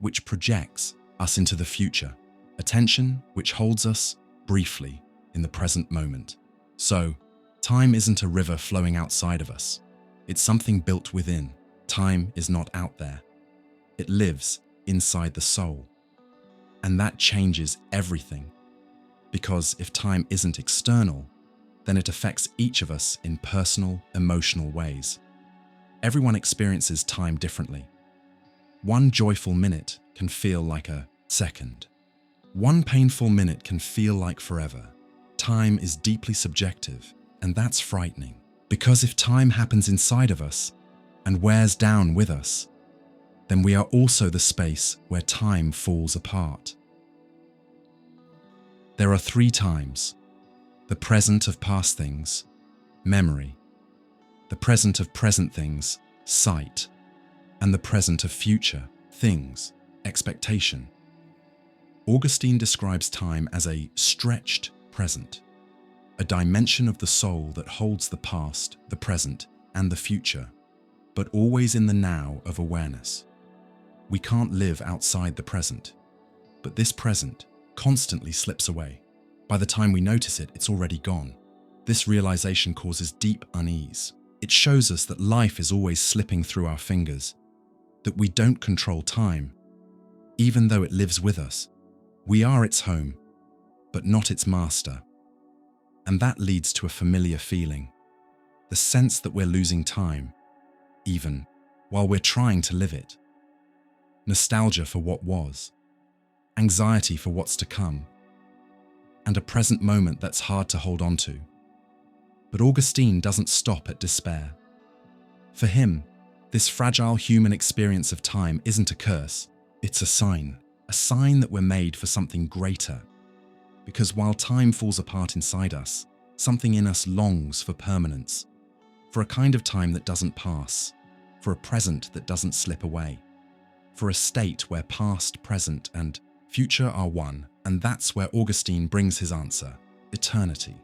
which projects us into the future; attention, which holds us, briefly, in the present moment. So, time isn't a river flowing outside of us. It's something built within. Time is not out there. It lives inside the soul. And that changes everything. Because if time isn't external, then it affects each of us in personal, emotional ways. Everyone experiences time differently. One joyful minute can feel like a second. One painful minute can feel like forever. Time is deeply subjective, and that's frightening. Because if time happens inside of us and wears down with us, then we are also the space where time falls apart. There are 3 times: the present of past things, memory; the present of present things, sight; and the present of future things, expectation. Augustine describes time as a stretched present, a dimension of the soul that holds the past, the present, and the future, but always in the now of awareness. We can't live outside the present, but this present constantly slips away. By the time we notice it, it's already gone. This realization causes deep unease. It shows us that life is always slipping through our fingers, that we don't control time. Even though it lives with us, we are its home, but not its master. And that leads to a familiar feeling, the sense that we're losing time, even while we're trying to live it. Nostalgia for what was, anxiety for what's to come, and a present moment that's hard to hold on to. But Augustine doesn't stop at despair. For him, this fragile human experience of time isn't a curse, it's a sign that we're made for something greater. Because while time falls apart inside us, something in us longs for permanence, for a kind of time that doesn't pass, for a present that doesn't slip away, for a state where past, present, and future are one. And that's where Augustine brings his answer: eternity.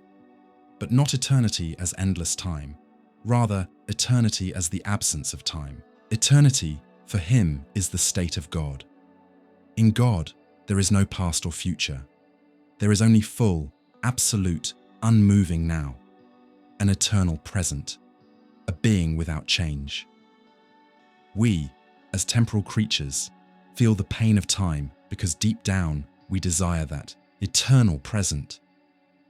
But not eternity as endless time, rather eternity as the absence of time. Eternity, for him, is the state of God. In God, there is no past or future. There is only full, absolute, unmoving now, an eternal present, a being without change. We, as temporal creatures, feel the pain of time because deep down we desire that eternal present.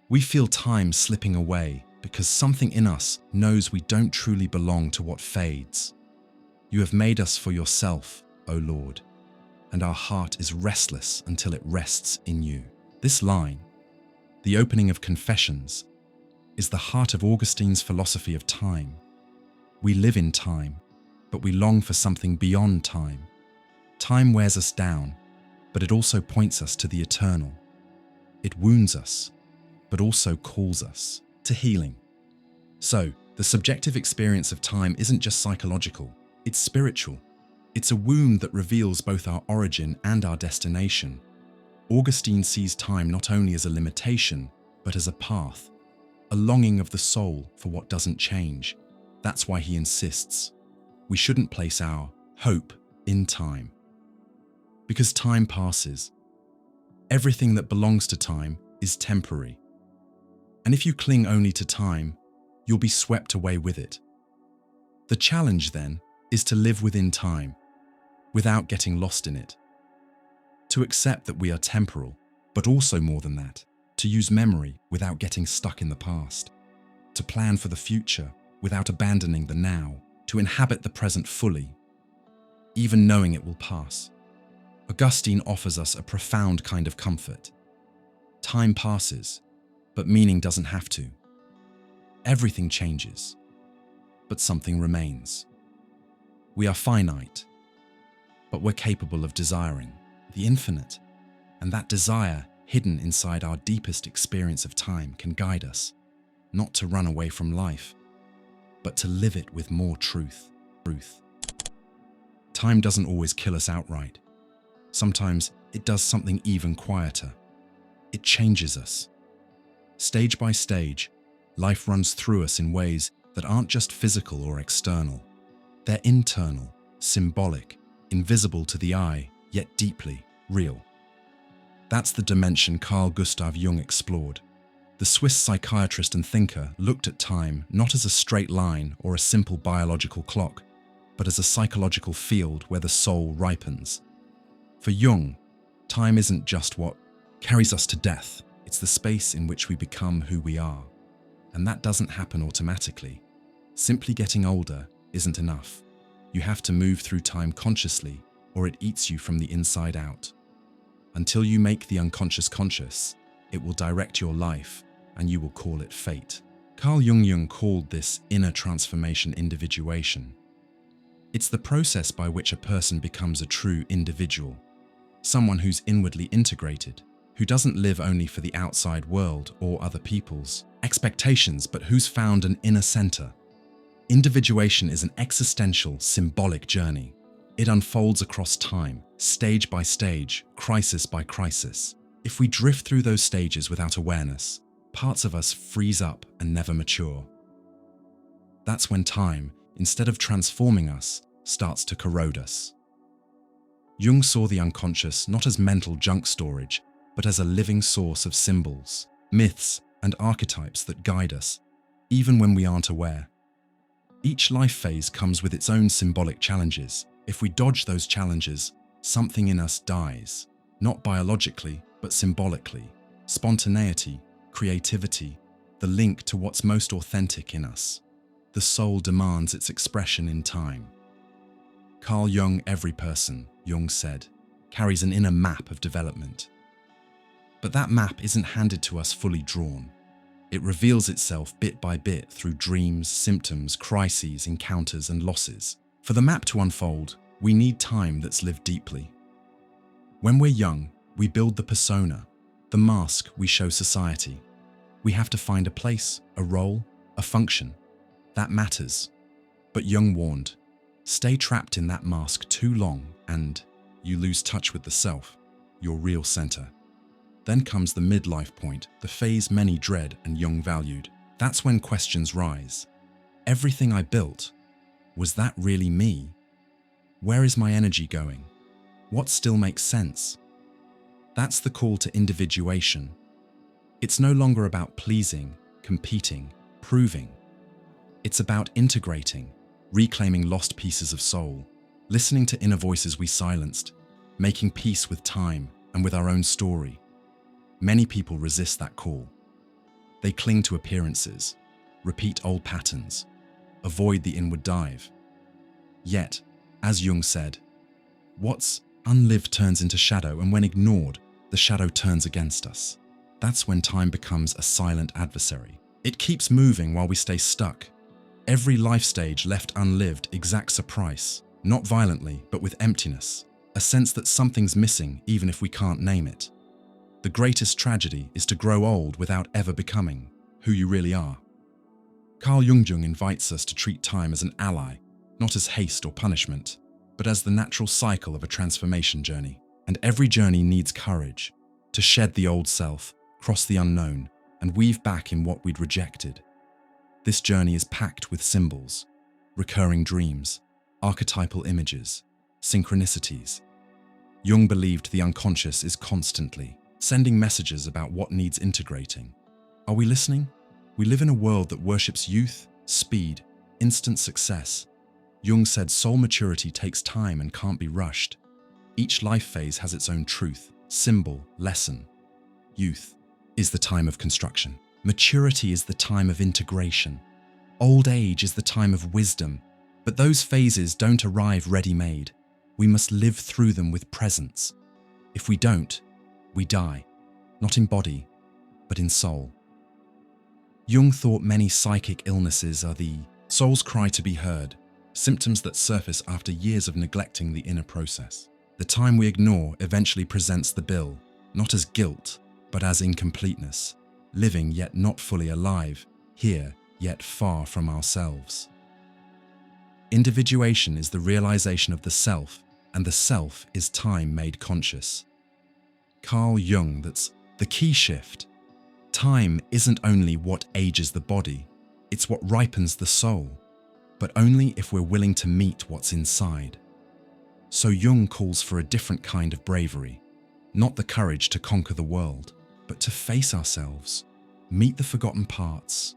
We feel time slipping away because something in us knows we don't truly belong to what fades. You have made us for yourself, O Lord, and our heart is restless until it rests in you. This line, the opening of Confessions, is the heart of Augustine's philosophy of time. We live in time, but we long for something beyond time. Time wears us down, but it also points us to the eternal. It wounds us, but also calls us to healing. So, the subjective experience of time isn't just psychological, it's spiritual. It's a wound that reveals both our origin and our destination. Augustine sees time not only as a limitation, but as a path, a longing of the soul for what doesn't change, That's why he insists we shouldn't place our hope in time. Because time passes. Everything that belongs to time is temporary. And if you cling only to time, you'll be swept away with it. The challenge, then, is to live within time, without getting lost in it. To accept that we are temporal, but also more than that, to use memory without getting stuck in the past, to plan for the future without abandoning the now, to inhabit the present fully, even knowing it will pass. Augustine offers us a profound kind of comfort. Time passes, but meaning doesn't have to. Everything changes, but something remains. We are finite, but we're capable of desiring the infinite, and that desire, hidden inside our deepest experience of time, can guide us, not to run away from life, but to live it with more truth. Time doesn't always kill us outright. Sometimes it does something even quieter. It changes us. Stage by stage, life runs through us in ways that aren't just physical or external. They're internal, symbolic, invisible to the eye, yet deeply real. That's the dimension Carl Gustav Jung explored. The Swiss psychiatrist and thinker looked at time not as a straight line or a simple biological clock, but as a psychological field where the soul ripens. For Jung, time isn't just what carries us to death, it's the space in which we become who we are. And that doesn't happen automatically. Simply getting older isn't enough. You have to move through time consciously, or it eats you from the inside out. Until you make the unconscious conscious, it will direct your life, and you will call it fate. Carl Jung called this inner transformation individuation. It's the process by which a person becomes a true individual, someone who's inwardly integrated, who doesn't live only for the outside world or other people's expectations, but who's found an inner center. Individuation is an existential, symbolic journey. It unfolds across time, stage by stage, crisis by crisis. If we drift through those stages without awareness, parts of us freeze up and never mature. That's when time, instead of transforming us, starts to corrode us. Jung saw the unconscious not as mental junk storage, but as a living source of symbols, myths, and archetypes that guide us, even when we aren't aware. Each life phase comes with its own symbolic challenges. If we dodge those challenges, something in us dies, not biologically, but symbolically. Spontaneity, creativity, the link to what's most authentic in us. The soul demands its expression in time. Carl Jung, every person, Jung said, carries an inner map of development. But that map isn't handed to us fully drawn. It reveals itself bit by bit through dreams, symptoms, crises, encounters, and losses. For the map to unfold, we need time that's lived deeply. When we're young, we build the persona, the mask we show society. We have to find a place, a role, a function. That matters. But Jung warned, stay trapped in that mask too long and you lose touch with the self, your real center. Then comes the midlife point, the phase many dread and Jung valued. That's when questions rise. Everything I built, was that really me? Where is my energy going? What still makes sense? That's the call to individuation. It's no longer about pleasing, competing, proving. It's about integrating, reclaiming lost pieces of soul, listening to inner voices we silenced, making peace with time and with our own story. Many people resist that call. They cling to appearances, repeat old patterns, avoid the inward dive. Yet, as Jung said, what's unlived turns into shadow, and when ignored, the shadow turns against us. That's when time becomes a silent adversary. It keeps moving while we stay stuck. Every life stage left unlived exacts a price, not violently, but with emptiness, a sense that something's missing even if we can't name it. The greatest tragedy is to grow old without ever becoming who you really are. Carl Jung invites us to treat time as an ally, not as haste or punishment, but as the natural cycle of a transformation journey. And every journey needs courage to shed the old self, cross the unknown, and weave back in what we'd rejected. This journey is packed with symbols, recurring dreams, archetypal images, synchronicities. Jung believed the unconscious is constantly sending messages about what needs integrating. Are we listening? We live in a world that worships youth, speed, instant success. Jung said soul maturity takes time and can't be rushed. Each life phase has its own truth, symbol, lesson. Youth is the time of construction. Maturity is the time of integration. Old age is the time of wisdom. But those phases don't arrive ready-made. We must live through them with presence. If we don't, we die, not in body, but in soul. Jung thought many psychic illnesses are the soul's cry to be heard, symptoms that surface after years of neglecting the inner process. The time we ignore eventually presents the bill, not as guilt, but as incompleteness, living yet not fully alive, here yet far from ourselves. Individuation is the realization of the self, and the self is time made conscious. Carl Jung, that's the key shift. Time isn't only what ages the body, it's what ripens the soul, but only if we're willing to meet what's inside. So Jung calls for a different kind of bravery, not the courage to conquer the world, but to face ourselves, meet the forgotten parts,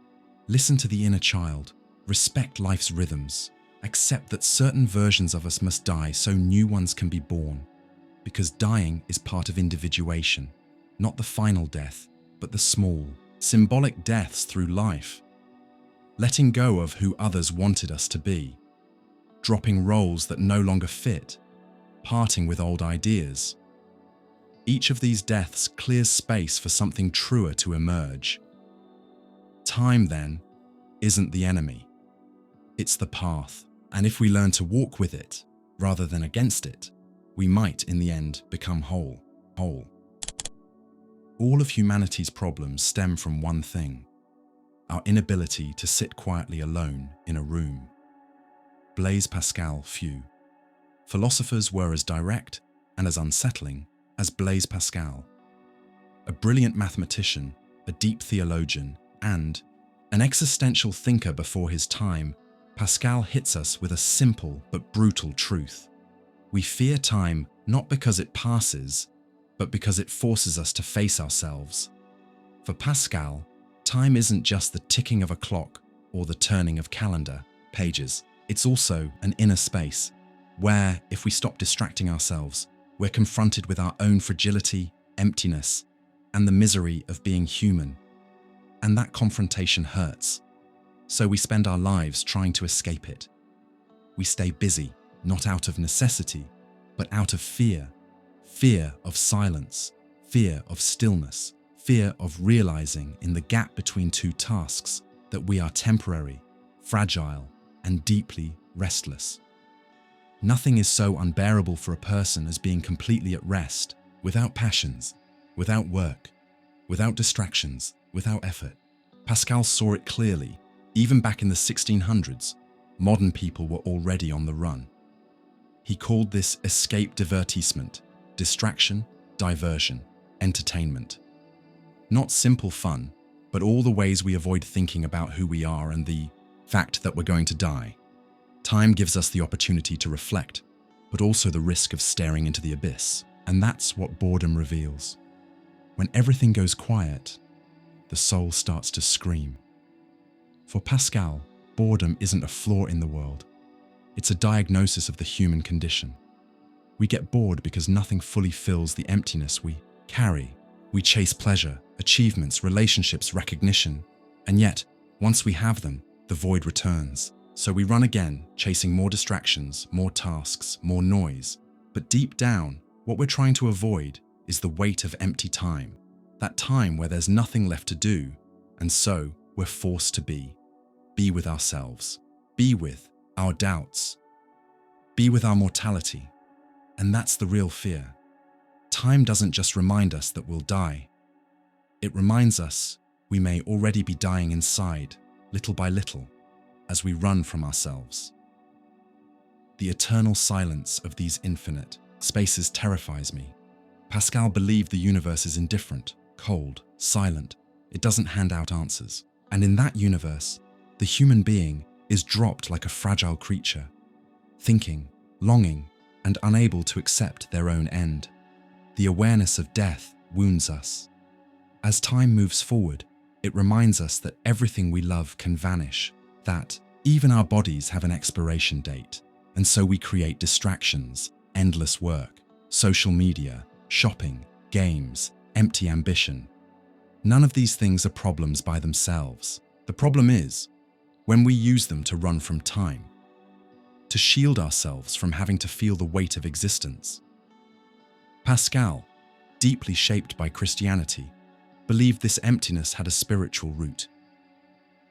listen to the inner child, respect life's rhythms, accept that certain versions of us must die so new ones can be born, because dying is part of individuation, not the final death, but the small, symbolic deaths through life. Letting go of who others wanted us to be, dropping roles that no longer fit, parting with old ideas. Each of these deaths clears space for something truer to emerge. Time, then, isn't the enemy. It's the path, and if we learn to walk with it, rather than against it, we might, in the end, become whole. All of humanity's problems stem from one thing: our inability to sit quietly alone in a room. Blaise Pascal, few philosophers were as direct and as unsettling as Blaise Pascal. A brilliant mathematician, a deep theologian, and an existential thinker before his time, Pascal hits us with a simple but brutal truth. We fear time not because it passes, but because it forces us to face ourselves. For Pascal, time isn't just the ticking of a clock or the turning of calendar pages. It's also an inner space where, if we stop distracting ourselves, we're confronted with our own fragility, emptiness, and the misery of being human. And that confrontation hurts. So we spend our lives trying to escape it. We stay busy, not out of necessity, but out of fear. Fear of silence, fear of stillness, fear of realizing in the gap between two tasks that we are temporary, fragile, and deeply restless. Nothing is so unbearable for a person as being completely at rest, without passions, without work, without distractions, without effort. Pascal saw it clearly. Even back in the 1600s, modern people were already on the run. He called this escape divertissement, distraction, diversion, entertainment. Not simple fun, but all the ways we avoid thinking about who we are and the fact that we're going to die. Time gives us the opportunity to reflect, but also the risk of staring into the abyss. And that's what boredom reveals. When everything goes quiet, the soul starts to scream. For Pascal, boredom isn't a flaw in the world. It's a diagnosis of the human condition. We get bored because nothing fully fills the emptiness we carry. We chase pleasure, achievements, relationships, recognition, and yet, once we have them, the void returns. So we run again, chasing more distractions, more tasks, more noise. But deep down, what we're trying to avoid is the weight of empty time. That time where there's nothing left to do, and so we're forced to be. Be with ourselves. Be with our doubts. Be with our mortality. And that's the real fear. Time doesn't just remind us that we'll die. It reminds us we may already be dying inside, little by little, as we run from ourselves. The eternal silence of these infinite spaces terrifies me. Pascal believed the universe is indifferent, cold, silent. It doesn't hand out answers. And in that universe, the human being is dropped like a fragile creature, thinking, longing, and unable to accept their own end. The awareness of death wounds us. As time moves forward, it reminds us that everything we love can vanish, that even our bodies have an expiration date, and so we create distractions, endless work, social media, shopping, games, empty ambition. None of these things are problems by themselves. The problem is when we use them to run from time, to shield ourselves from having to feel the weight of existence. Pascal, deeply shaped by Christianity, believed this emptiness had a spiritual root.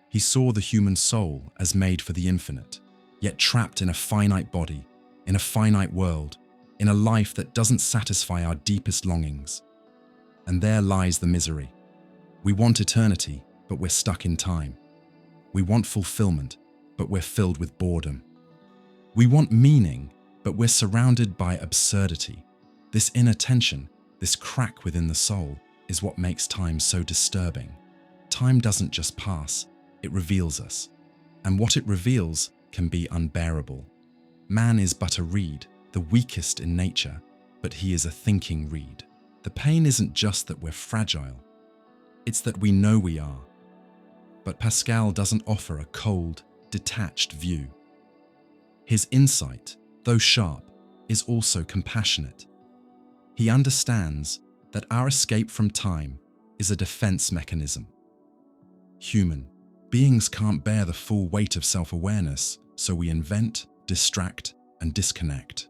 He saw the human soul as made for the infinite, yet trapped in a finite body, in a finite world, in a life that doesn't satisfy our deepest longings. And there lies the misery. We want eternity, but we're stuck in time. We want fulfillment, but we're filled with boredom. We want meaning, but we're surrounded by absurdity. This inner tension, this crack within the soul, is what makes time so disturbing. Time doesn't just pass, it reveals us. And what it reveals can be unbearable. Man is but a reed, the weakest in nature, but he is a thinking reed. The pain isn't just that we're fragile, it's that we know we are. But Pascal doesn't offer a cold, detached view. His insight, though sharp, is also compassionate. He understands that our escape from time is a defense mechanism. Human beings can't bear the full weight of self-awareness, so we invent, distract, and disconnect.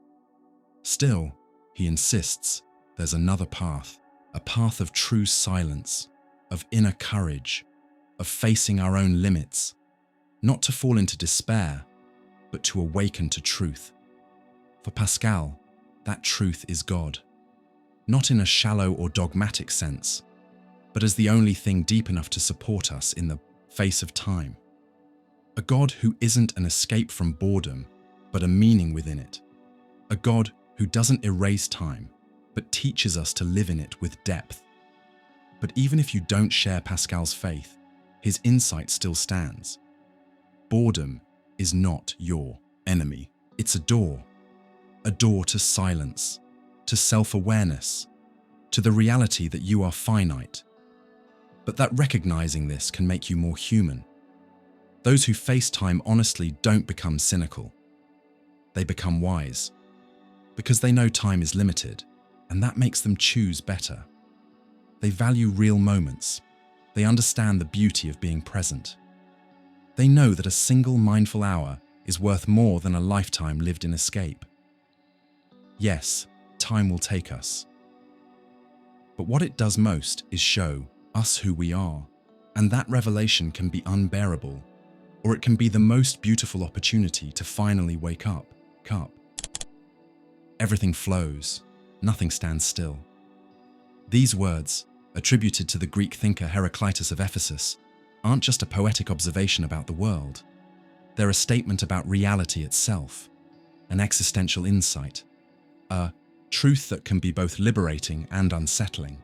Still, he insists there's another path, a path of true silence, of inner courage, of facing our own limits, not to fall into despair, but to awaken to truth. For Pascal, that truth is God, not in a shallow or dogmatic sense, but as the only thing deep enough to support us in the face of time. A God who isn't an escape from boredom, but a meaning within it. A God who doesn't erase time, but teaches us to live in it with depth. But even if you don't share Pascal's faith, his insight still stands. Boredom is not your enemy. It's a door to silence, to self-awareness, to the reality that you are finite. But that recognizing this can make you more human. Those who face time honestly don't become cynical. They become wise, because they know time is limited, and that makes them choose better. They value real moments. They understand the beauty of being present. They know that a single mindful hour is worth more than a lifetime lived in escape. Yes, time will take us. But what it does most is show us who we are, and that revelation can be unbearable, or it can be the most beautiful opportunity to finally wake up. Everything flows, nothing stands still. These words, attributed to the Greek thinker Heraclitus of Ephesus, aren't just a poetic observation about the world. They're a statement about reality itself, an existential insight, a truth that can be both liberating and unsettling.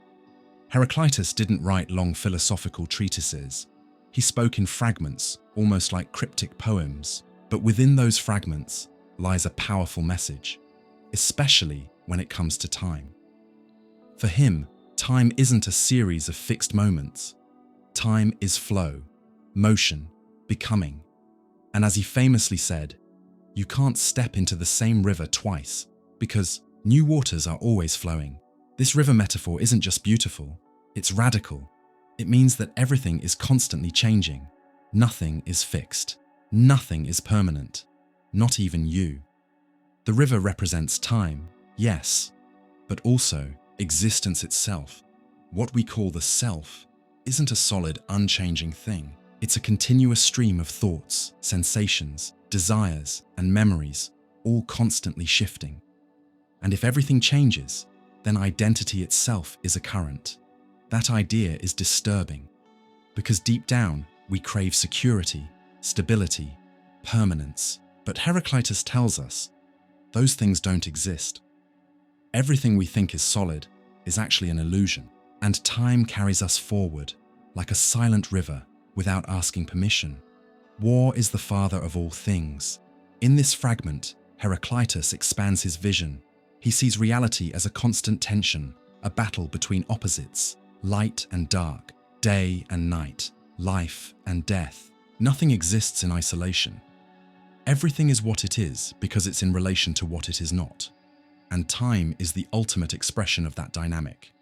Heraclitus didn't write long philosophical treatises. He spoke in fragments, almost like cryptic poems, but within those fragments lies a powerful message, especially when it comes to time. For him, time isn't a series of fixed moments. Time is flow, motion, becoming. And as he famously said, you can't step into the same river twice, because new waters are always flowing. This river metaphor isn't just beautiful, it's radical. It means that everything is constantly changing. Nothing is fixed. Nothing is permanent. Not even you. The river represents time, yes, but also existence itself. What we call the self isn't a solid, unchanging thing. It's a continuous stream of thoughts, sensations, desires, and memories, all constantly shifting. And if everything changes, then identity itself is a current. That idea is disturbing, because deep down, we crave security, stability, permanence. But Heraclitus tells us, those things don't exist. Everything we think is solid is actually an illusion, and time carries us forward, like a silent river, without asking permission. War is the father of all things. In this fragment, Heraclitus expands his vision. He sees reality as a constant tension, a battle between opposites, light and dark, day and night, life and death. Nothing exists in isolation. Everything is what it is because it's in relation to what it is not. And time is the ultimate expression of that dynamic.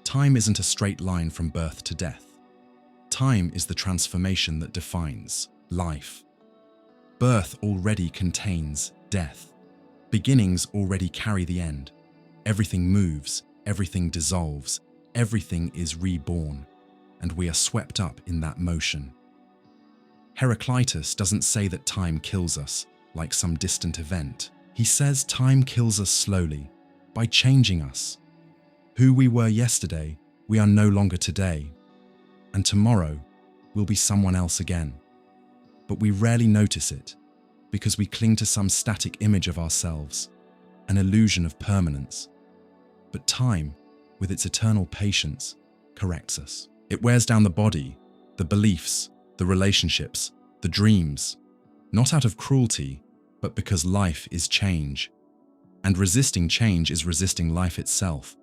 Time isn't a straight line from birth to death. Time is the transformation that defines life. Birth already contains death. Beginnings already carry the end. Everything moves, everything dissolves, everything is reborn, and we are swept up in that motion. Heraclitus doesn't say that time kills us like some distant event. He says time kills us slowly, by changing us. Who we were yesterday, we are no longer today, and tomorrow we'll be someone else again. But we rarely notice it, because we cling to some static image of ourselves, an illusion of permanence. But time, with its eternal patience, corrects us. It wears down the body, the beliefs, the relationships, the dreams, not out of cruelty, but because life is change, and resisting change is resisting life itself.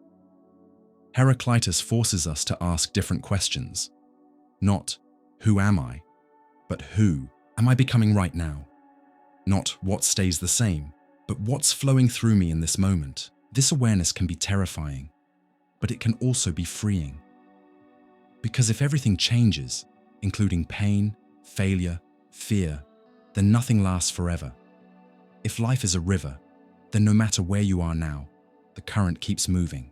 Heraclitus forces us to ask different questions. Not, who am I? But who am I becoming right now? Not what stays the same, but what's flowing through me in this moment. This awareness can be terrifying, but it can also be freeing. Because if everything changes, including pain, failure, fear, then nothing lasts forever. If life is a river, then no matter where you are now, the current keeps moving.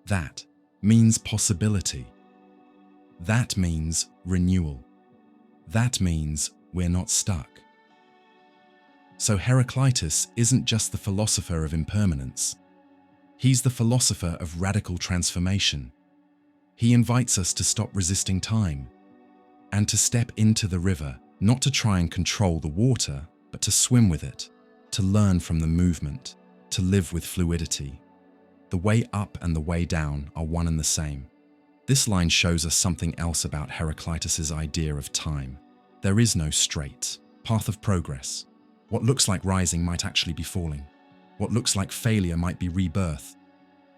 That means possibility. That means renewal. That means we're not stuck. So Heraclitus isn't just the philosopher of impermanence. He's the philosopher of radical transformation. He invites us to stop resisting time and to step into the river, not to try and control the water, but to swim with it, to learn from the movement, to live with fluidity. The way up and the way down are one and the same. This line shows us something else about Heraclitus's idea of time. There is no straight path of progress. What looks like rising might actually be falling. What looks like failure might be rebirth.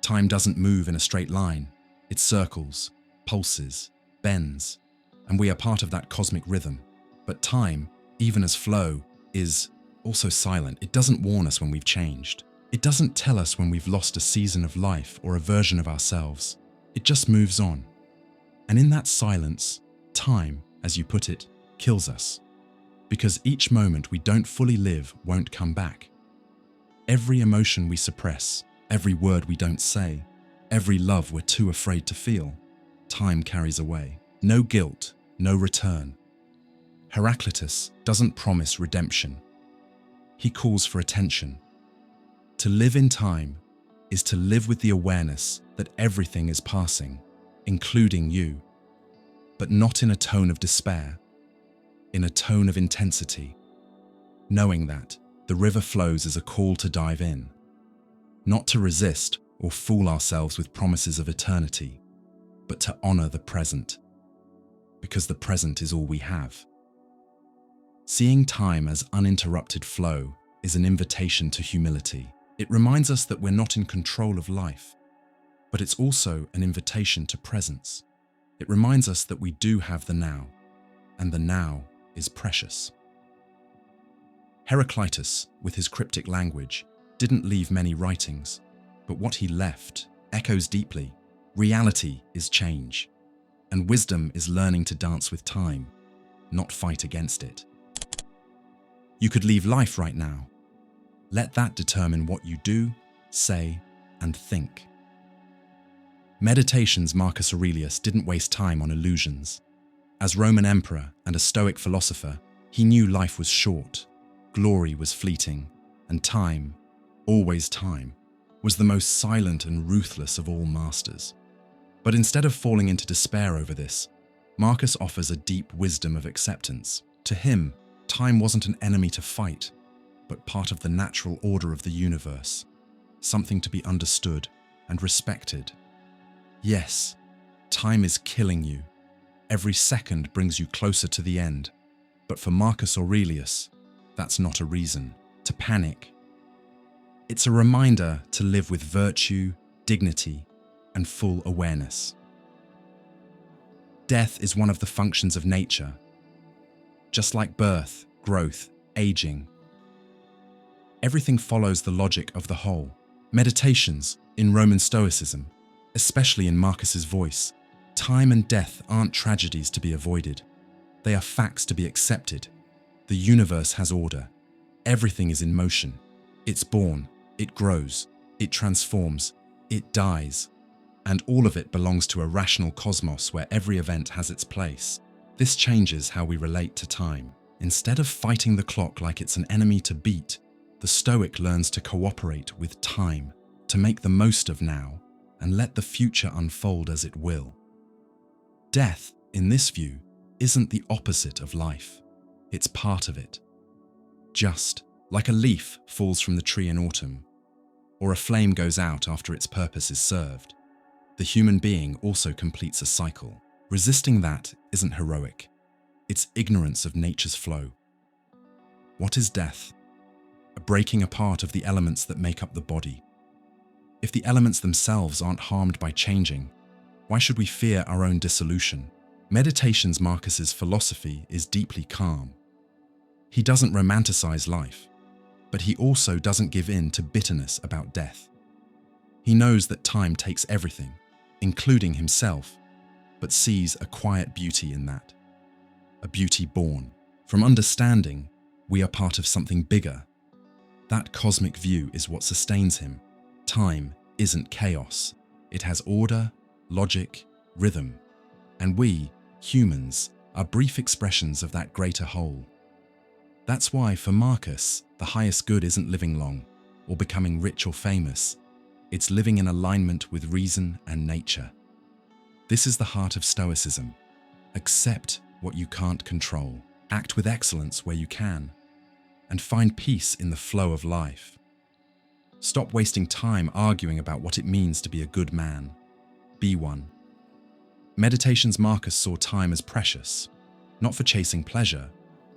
Time doesn't move in a straight line. It circles, pulses, bends, and we are part of that cosmic rhythm. But time, even as flow, is also silent. It doesn't warn us when we've changed. It doesn't tell us when we've lost a season of life or a version of ourselves. It just moves on. And in that silence, time, as you put it, kills us. Because each moment we don't fully live won't come back. Every emotion we suppress, every word we don't say, every love we're too afraid to feel, time carries away. No guilt, no return. Heraclitus doesn't promise redemption. He calls for attention. To live in time is to live with the awareness that everything is passing, including you, but not in a tone of despair, in a tone of intensity, knowing that the river flows as a call to dive in, not to resist or fool ourselves with promises of eternity, but to honor the present, because the present is all we have. Seeing time as uninterrupted flow is an invitation to humility. It reminds us that we're not in control of life, but it's also an invitation to presence. It reminds us that we do have the now, and the now is precious. Heraclitus, with his cryptic language, didn't leave many writings, but what he left echoes deeply. Reality is change, and wisdom is learning to dance with time, not fight against it. You could leave life right now. Let that determine what you do, say, and think. Meditation's Marcus Aurelius didn't waste time on illusions. As Roman emperor and a Stoic philosopher, he knew life was short, glory was fleeting, and time, always time, was the most silent and ruthless of all masters. But instead of falling into despair over this, Marcus offers a deep wisdom of acceptance. To him, time wasn't an enemy to fight, but part of the natural order of the universe, something to be understood and respected. Yes, time is killing you. Every second brings you closer to the end, But for Marcus Aurelius, that's not a reason to panic. It's a reminder to live with virtue, dignity, and full awareness. Death is one of the functions of nature, just like birth, growth, aging. Everything follows the logic of the whole. Meditations in Roman Stoicism, especially in Marcus's voice, time and death aren't tragedies to be avoided. They are facts to be accepted. The universe has order. Everything is in motion. It's born, it grows, it transforms, it dies. And all of it belongs to a rational cosmos where every event has its place. This changes how we relate to time. Instead of fighting the clock like it's an enemy to beat, the Stoic learns to cooperate with time, to make the most of now, and let the future unfold as it will. Death, in this view, isn't the opposite of life. It's part of it. Just like a leaf falls from the tree in autumn, or a flame goes out after its purpose is served, the human being also completes a cycle. Resisting that isn't heroic. It's ignorance of nature's flow. What is death? A breaking apart of the elements that make up the body. If the elements themselves aren't harmed by changing, why should we fear our own dissolution? Meditations Marcus's philosophy is deeply calm. He doesn't romanticize life, but he also doesn't give in to bitterness about death. He knows that time takes everything, including himself, but sees a quiet beauty in that. A beauty born from understanding we are part of something bigger. That cosmic view is what sustains him. Time isn't chaos. It has order, logic, rhythm. And we, humans, are brief expressions of that greater whole. That's why, for Marcus, the highest good isn't living long or becoming rich or famous. It's living in alignment with reason and nature. This is the heart of Stoicism. Accept what you can't control. Act with excellence where you can. And find peace in the flow of life. Stop wasting time arguing about what it means to be a good man. Be one. Meditations Marcus saw time as precious, not for chasing pleasure,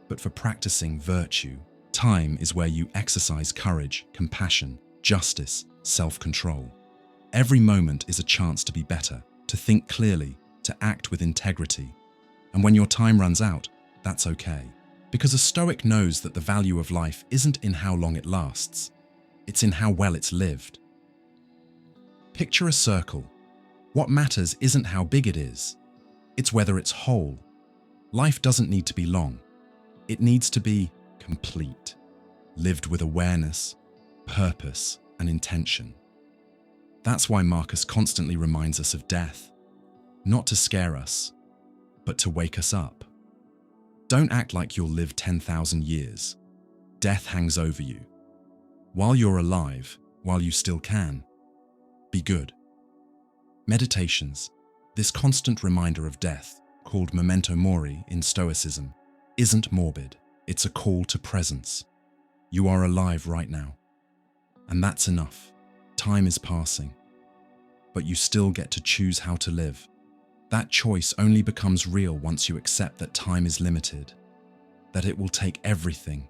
but for practicing virtue. Time is where you exercise courage, compassion, justice, self-control. Every moment is a chance to be better, to think clearly, to act with integrity. And when your time runs out, that's okay. Because a Stoic knows that the value of life isn't in how long it lasts, it's in how well it's lived. Picture a circle. What matters isn't how big it is, it's whether it's whole. Life doesn't need to be long. It needs to be complete, lived with awareness, purpose, and intention. That's why Marcus constantly reminds us of death, not to scare us, but to wake us up. Don't act like you'll live 10,000 years. Death hangs over you. While you're alive, while you still can, be good. Meditations, this constant reminder of death, called memento mori in Stoicism, isn't morbid. It's a call to presence. You are alive right now. And that's enough. Time is passing. But you still get to choose how to live. That choice only becomes real once you accept that time is limited, that it will take everything,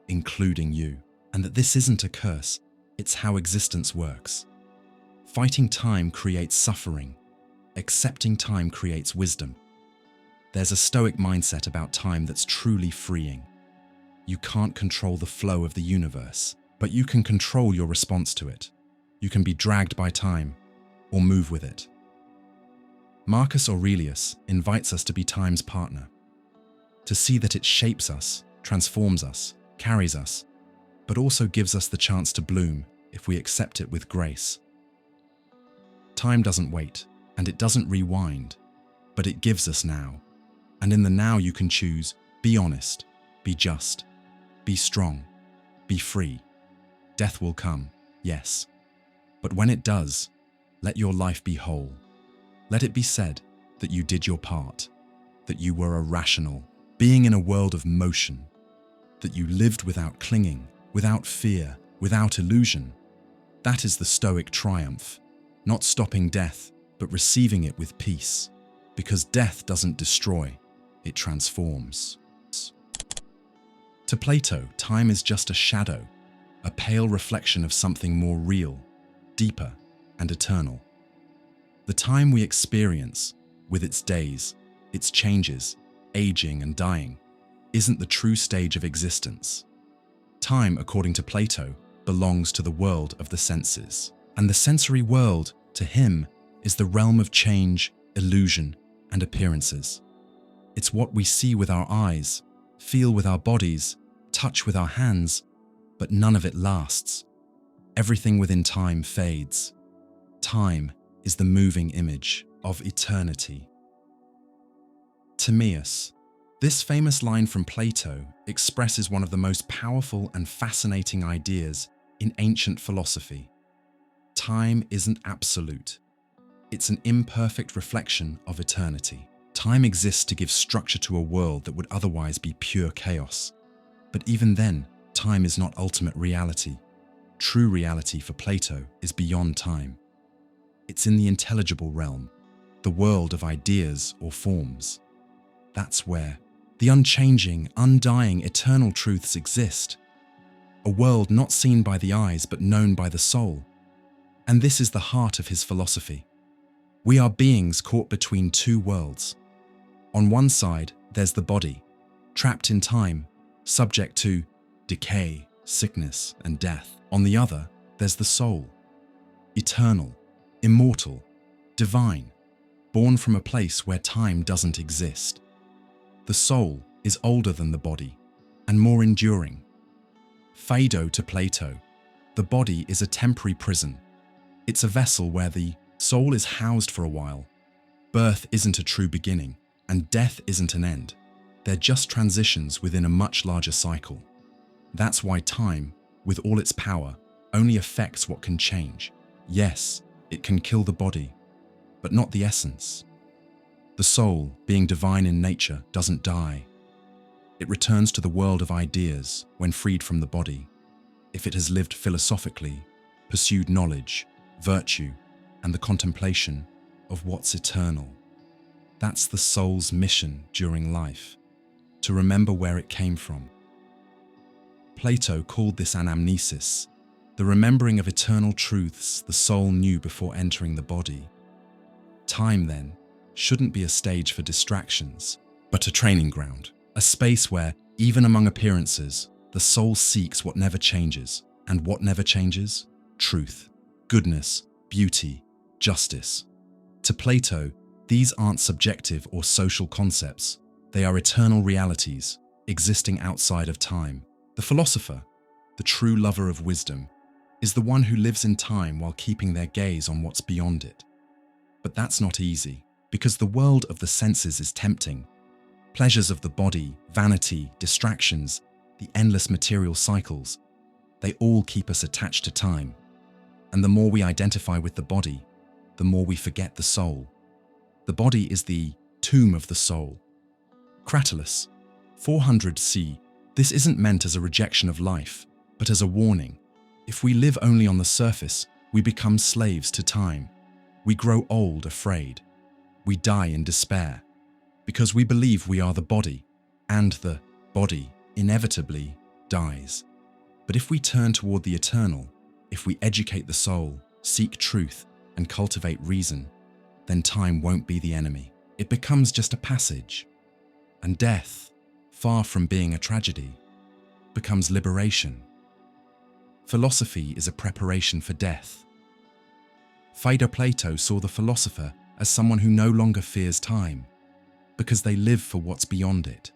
including you, and that this isn't a curse, it's how existence works. Fighting time creates suffering. Accepting time creates wisdom. There's a Stoic mindset about time that's truly freeing. You can't control the flow of the universe, but you can control your response to it. You can be dragged by time, or move with it. Marcus Aurelius invites us to be time's partner, to see that it shapes us, transforms us, carries us, but also gives us the chance to bloom if we accept it with grace. Time doesn't wait, and it doesn't rewind, but it gives us now. And in the now you can choose, be honest, be just, be strong, be free. Death will come, yes. But when it does, let your life be whole. Let it be said that you did your part, that you were a rational being in a world of motion, that you lived without clinging, without fear, without illusion. That is the Stoic triumph, not stopping death, but receiving it with peace, because death doesn't destroy, it transforms. To Plato, time is just a shadow, a pale reflection of something more real, deeper, and eternal. The time we experience, with its days, its changes, aging and dying, isn't the true stage of existence. Time, according to Plato, belongs to the world of the senses. And the sensory world, to him, is the realm of change, illusion, and appearances. It's what we see with our eyes, feel with our bodies, touch with our hands, but none of it lasts. Everything within time fades. Time is the moving image of eternity. Timaeus. This famous line from Plato expresses one of the most powerful and fascinating ideas in ancient philosophy. Time isn't absolute. It's an imperfect reflection of eternity. Time exists to give structure to a world that would otherwise be pure chaos. But even then, time is not ultimate reality. True reality for Plato is beyond time. It's in the intelligible realm, the world of ideas or forms. That's where the unchanging, undying, eternal truths exist. A world not seen by the eyes but known by the soul. And this is the heart of his philosophy. We are beings caught between two worlds. On one side, there's the body, trapped in time, subject to decay, sickness, and death. On the other, there's the soul, eternal, immortal, divine, born from a place where time doesn't exist. The soul is older than the body and more enduring. Phaedo to Plato, the body is a temporary prison. It's a vessel where the soul is housed for a while. Birth isn't a true beginning, and death isn't an end. They're just transitions within a much larger cycle. That's why time, with all its power, only affects what can change. Yes, it can kill the body, but not the essence. The soul, being divine in nature, doesn't die. It returns to the world of ideas when freed from the body, if it has lived philosophically, pursued knowledge, virtue, and the contemplation of what's eternal. That's the soul's mission during life, to remember where it came from. Plato called this anamnesis, the remembering of eternal truths the soul knew before entering the body. Time, then, shouldn't be a stage for distractions, but a training ground, a space where, even among appearances, the soul seeks what never changes. And what never changes? Truth, goodness, beauty, justice. To Plato, these aren't subjective or social concepts. They are eternal realities, existing outside of time. The philosopher, the true lover of wisdom, is the one who lives in time while keeping their gaze on what's beyond it. But that's not easy, because the world of the senses is tempting. Pleasures of the body, vanity, distractions, the endless material cycles, they all keep us attached to time. And the more we identify with the body, the more we forget the soul. The body is the tomb of the soul. Cratylus, 400 C. This isn't meant as a rejection of life, but as a warning. If we live only on the surface, we become slaves to time. We grow old afraid. We die in despair, because we believe we are the body, and the body inevitably dies. But if we turn toward the eternal, if we educate the soul, seek truth, and cultivate reason, then time won't be the enemy. It becomes just a passage. And death, far from being a tragedy, becomes liberation. Philosophy is a preparation for death. Plato saw the philosopher as someone who no longer fears time, because they live for what's beyond it.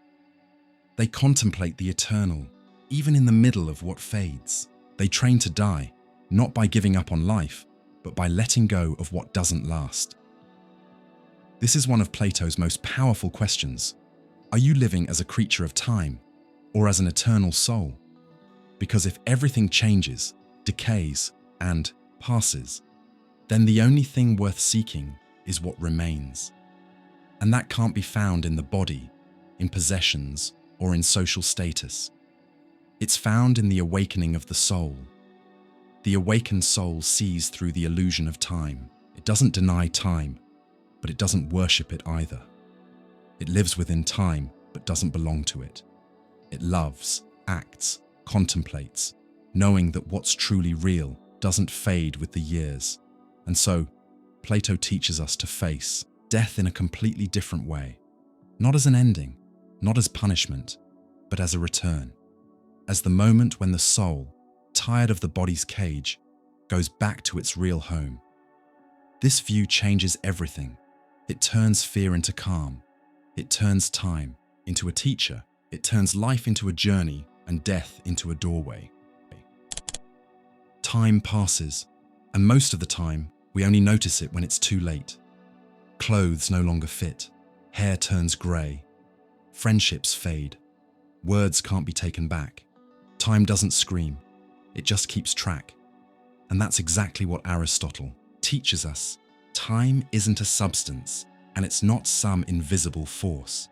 They contemplate the eternal, even in the middle of what fades. They train to die, not by giving up on life, but by letting go of what doesn't last. This is one of Plato's most powerful questions. Are you living as a creature of time, or as an eternal soul? Because if everything changes, decays, and passes, then the only thing worth seeking is what remains. And that can't be found in the body, in possessions, or in social status. It's found in the awakening of the soul. The awakened soul sees through the illusion of time. It doesn't deny time, but it doesn't worship it either. It lives within time, but doesn't belong to it. It loves, acts, contemplates, knowing that what's truly real doesn't fade with the years. And so, Plato teaches us to face death in a completely different way, not as an ending, not as punishment, but as a return, as the moment when the soul, tired of the body's cage, goes back to its real home. This view changes everything. It turns fear into calm. It turns time into a teacher. It turns life into a journey and death into a doorway. Time passes, and most of the time, we only notice it when it's too late. Clothes no longer fit, hair turns grey, friendships fade, words can't be taken back. Time doesn't scream, it just keeps track. And that's exactly what Aristotle teaches us. Time isn't a substance, and it's not some invisible force.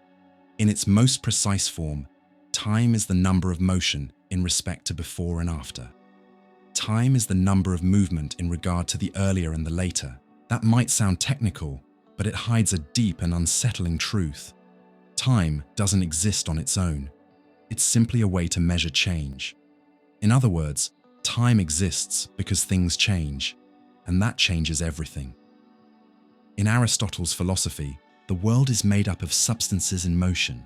In its most precise form, time is the number of motion in respect to before and after. Time is the number of movement in regard to the earlier and the later. That might sound technical, but it hides a deep and unsettling truth. Time doesn't exist on its own. It's simply a way to measure change. In other words, time exists because things change, and that changes everything. In Aristotle's philosophy, the world is made up of substances in motion.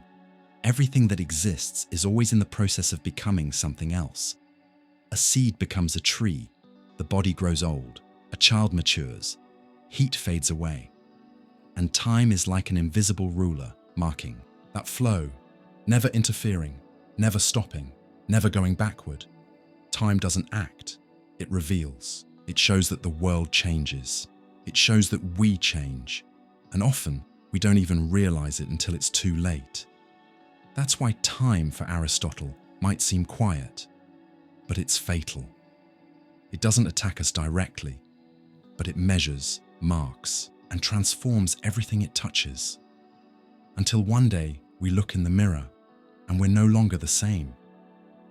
Everything that exists is always in the process of becoming something else. A seed becomes a tree, the body grows old, a child matures, heat fades away. And time is like an invisible ruler, marking that flow, never interfering, never stopping, never going backward. Time doesn't act, it reveals. It shows that the world changes. It shows that we change. And often, we don't even realize it until it's too late. That's why time for Aristotle might seem quiet, but it's fatal. It doesn't attack us directly, but it measures, marks, and transforms everything it touches. Until one day we look in the mirror and we're no longer the same.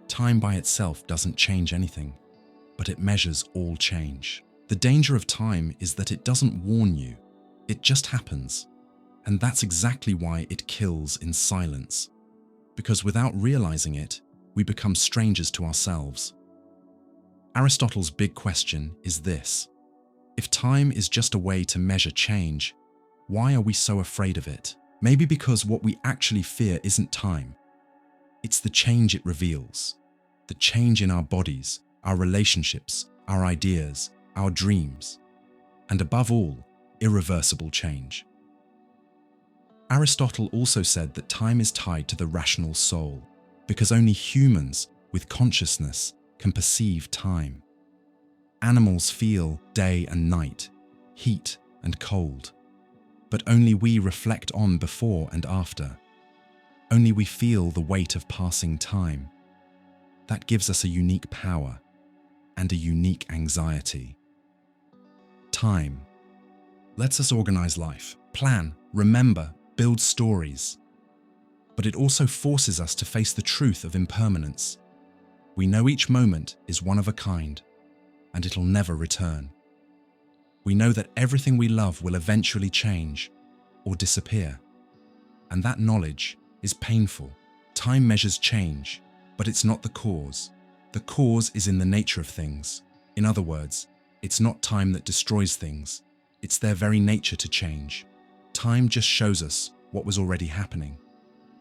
Time by itself doesn't change anything, but it measures all change. The danger of time is that it doesn't warn you, it just happens. And that's exactly why it kills in silence. Because without realizing it, we become strangers to ourselves. Aristotle's big question is this: if time is just a way to measure change, why are we so afraid of it? Maybe because what we actually fear isn't time. It's the change it reveals. The change in our bodies, our relationships, our ideas, our dreams, and above all, irreversible change. Aristotle also said that time is tied to the rational soul, because only humans with consciousness can perceive time. Animals feel day and night, heat and cold, but only we reflect on before and after. Only we feel the weight of passing time. That gives us a unique power and a unique anxiety. Time lets us organize life, plan, remember, build stories. But it also forces us to face the truth of impermanence. We know each moment is one of a kind, and it'll never return. We know that everything we love will eventually change or disappear. And that knowledge is painful. Time measures change, but it's not the cause. The cause is in the nature of things. In other words, it's not time that destroys things. It's their very nature to change. Time just shows us what was already happening.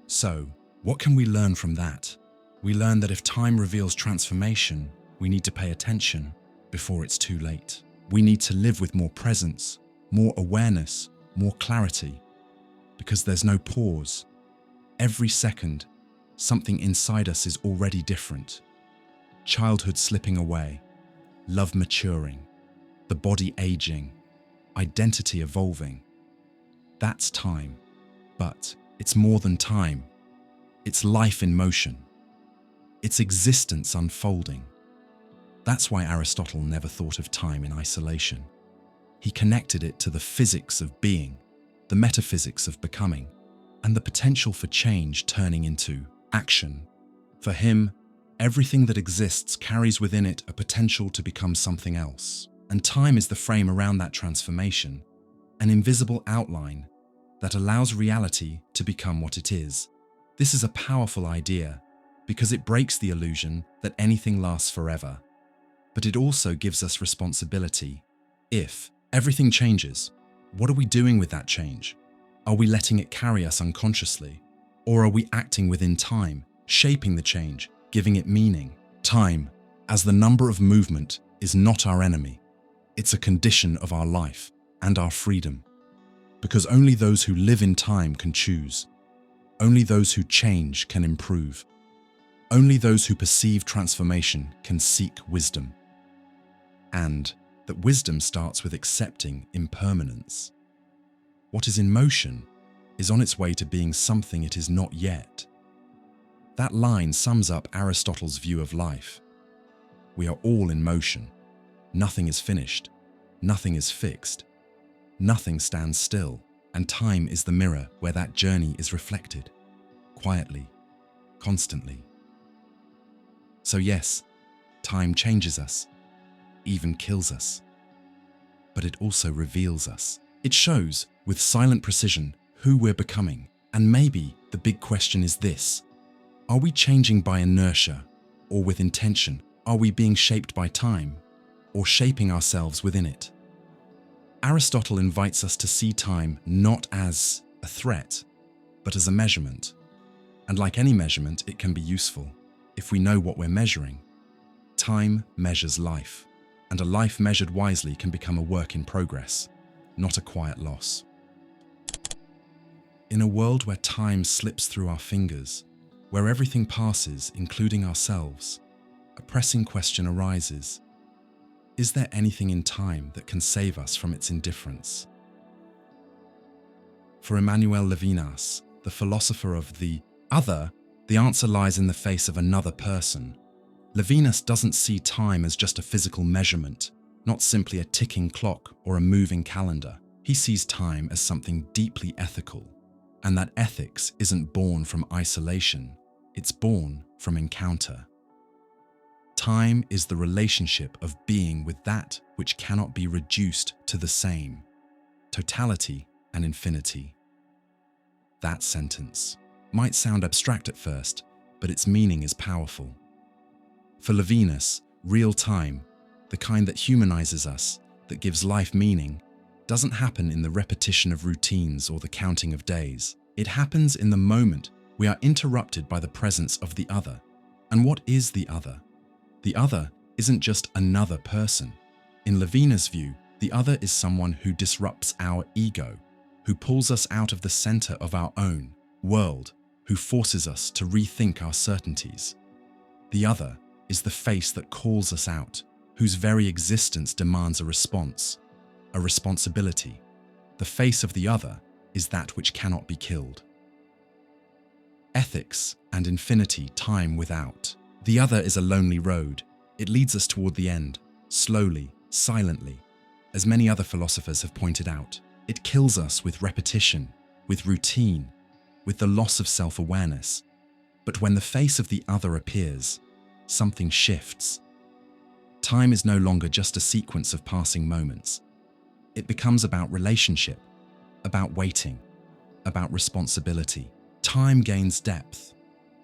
So, what can we learn from that? We learn that if time reveals transformation, we need to pay attention before it's too late. We need to live with more presence, more awareness, more clarity, because there's no pause. Every second, something inside us is already different. Childhood slipping away, love maturing, the body aging, identity evolving. That's time. But it's more than time. It's life in motion. It's existence unfolding. That's why Aristotle never thought of time in isolation. He connected it to the physics of being, the metaphysics of becoming, and the potential for change turning into action. For him, everything that exists carries within it a potential to become something else. And time is the frame around that transformation, an invisible outline that allows reality to become what it is. This is a powerful idea, because it breaks the illusion that anything lasts forever. But it also gives us responsibility. If everything changes, what are we doing with that change? Are we letting it carry us unconsciously? Or are we acting within time, shaping the change, giving it meaning? Time, as the number of movement, is not our enemy. It's a condition of our life and our freedom. Because only those who live in time can choose. Only those who change can improve. Only those who perceive transformation can seek wisdom. And that wisdom starts with accepting impermanence. What is in motion is on its way to being something it is not yet. That line sums up Aristotle's view of life. We are all in motion. Nothing is finished. Nothing is fixed. Nothing stands still, and time is the mirror where that journey is reflected, quietly, constantly. So yes, time changes us, even kills us. But it also reveals us. It shows, with silent precision, who we're becoming. And maybe the big question is this: are we changing by inertia or with intention? Are we being shaped by time or shaping ourselves within it? Aristotle invites us to see time not as a threat, but as a measurement. And like any measurement, it can be useful if we know what we're measuring. Time measures life, and a life measured wisely can become a work in progress, not a quiet loss. In a world where time slips through our fingers, where everything passes, including ourselves, a pressing question arises. Is there anything in time that can save us from its indifference? For Emmanuel Levinas, the philosopher of the other, the answer lies in the face of another person. Levinas doesn't see time as just a physical measurement, not simply a ticking clock or a moving calendar. He sees time as something deeply ethical, and that ethics isn't born from isolation, it's born from encounter. Time is the relationship of being with that which cannot be reduced to the same, totality and infinity. That sentence might sound abstract at first, but its meaning is powerful. For Levinas, real time, the kind that humanizes us, that gives life meaning, doesn't happen in the repetition of routines or the counting of days. It happens in the moment we are interrupted by the presence of the other. And what is the other? The other isn't just another person. In Levinas' view, the other is someone who disrupts our ego, who pulls us out of the center of our own world, who forces us to rethink our certainties. The other is the face that calls us out, whose very existence demands a response, a responsibility. The face of the other is that which cannot be killed. Ethics and infinity time without. The other is a lonely road. It leads us toward the end, slowly, silently. As many other philosophers have pointed out, it kills us with repetition, with routine, with the loss of self-awareness. But when the face of the other appears, something shifts. Time is no longer just a sequence of passing moments. It becomes about relationship, about waiting, about responsibility. Time gains depth.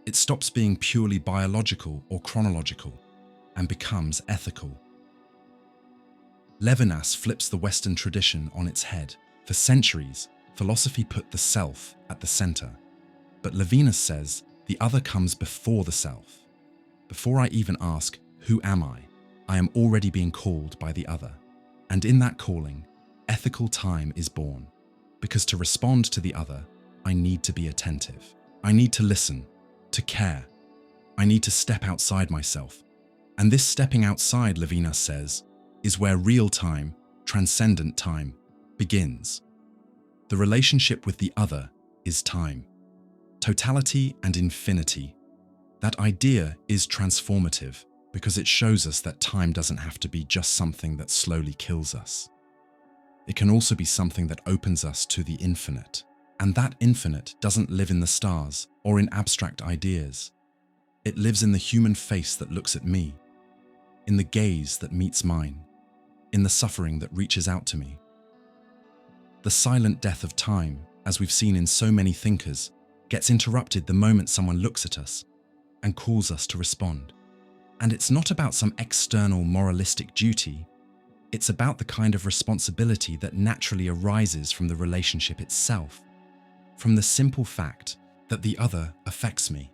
It stops being purely biological or chronological and becomes ethical. Levinas flips the Western tradition on its head. For centuries, philosophy put the self at the center. But Levinas says the other comes before the self. Before I even ask, who am I am already being called by the other. And in that calling, ethical time is born. Because to respond to the other, I need to be attentive. I need to listen, to care. I need to step outside myself. And this stepping outside, Levinas says, is where real time, transcendent time, begins. The relationship with the other is time. Totality and infinity. That idea is transformative because it shows us that time doesn't have to be just something that slowly kills us. It can also be something that opens us to the infinite. And that infinite doesn't live in the stars or in abstract ideas. It lives in the human face that looks at me, in the gaze that meets mine, in the suffering that reaches out to me. The silent death of time, as we've seen in so many thinkers, gets interrupted the moment someone looks at us. and calls us to respond. And it's not about some external moralistic duty. It's about the kind of responsibility that naturally arises from the relationship itself, from the simple fact that the other affects me.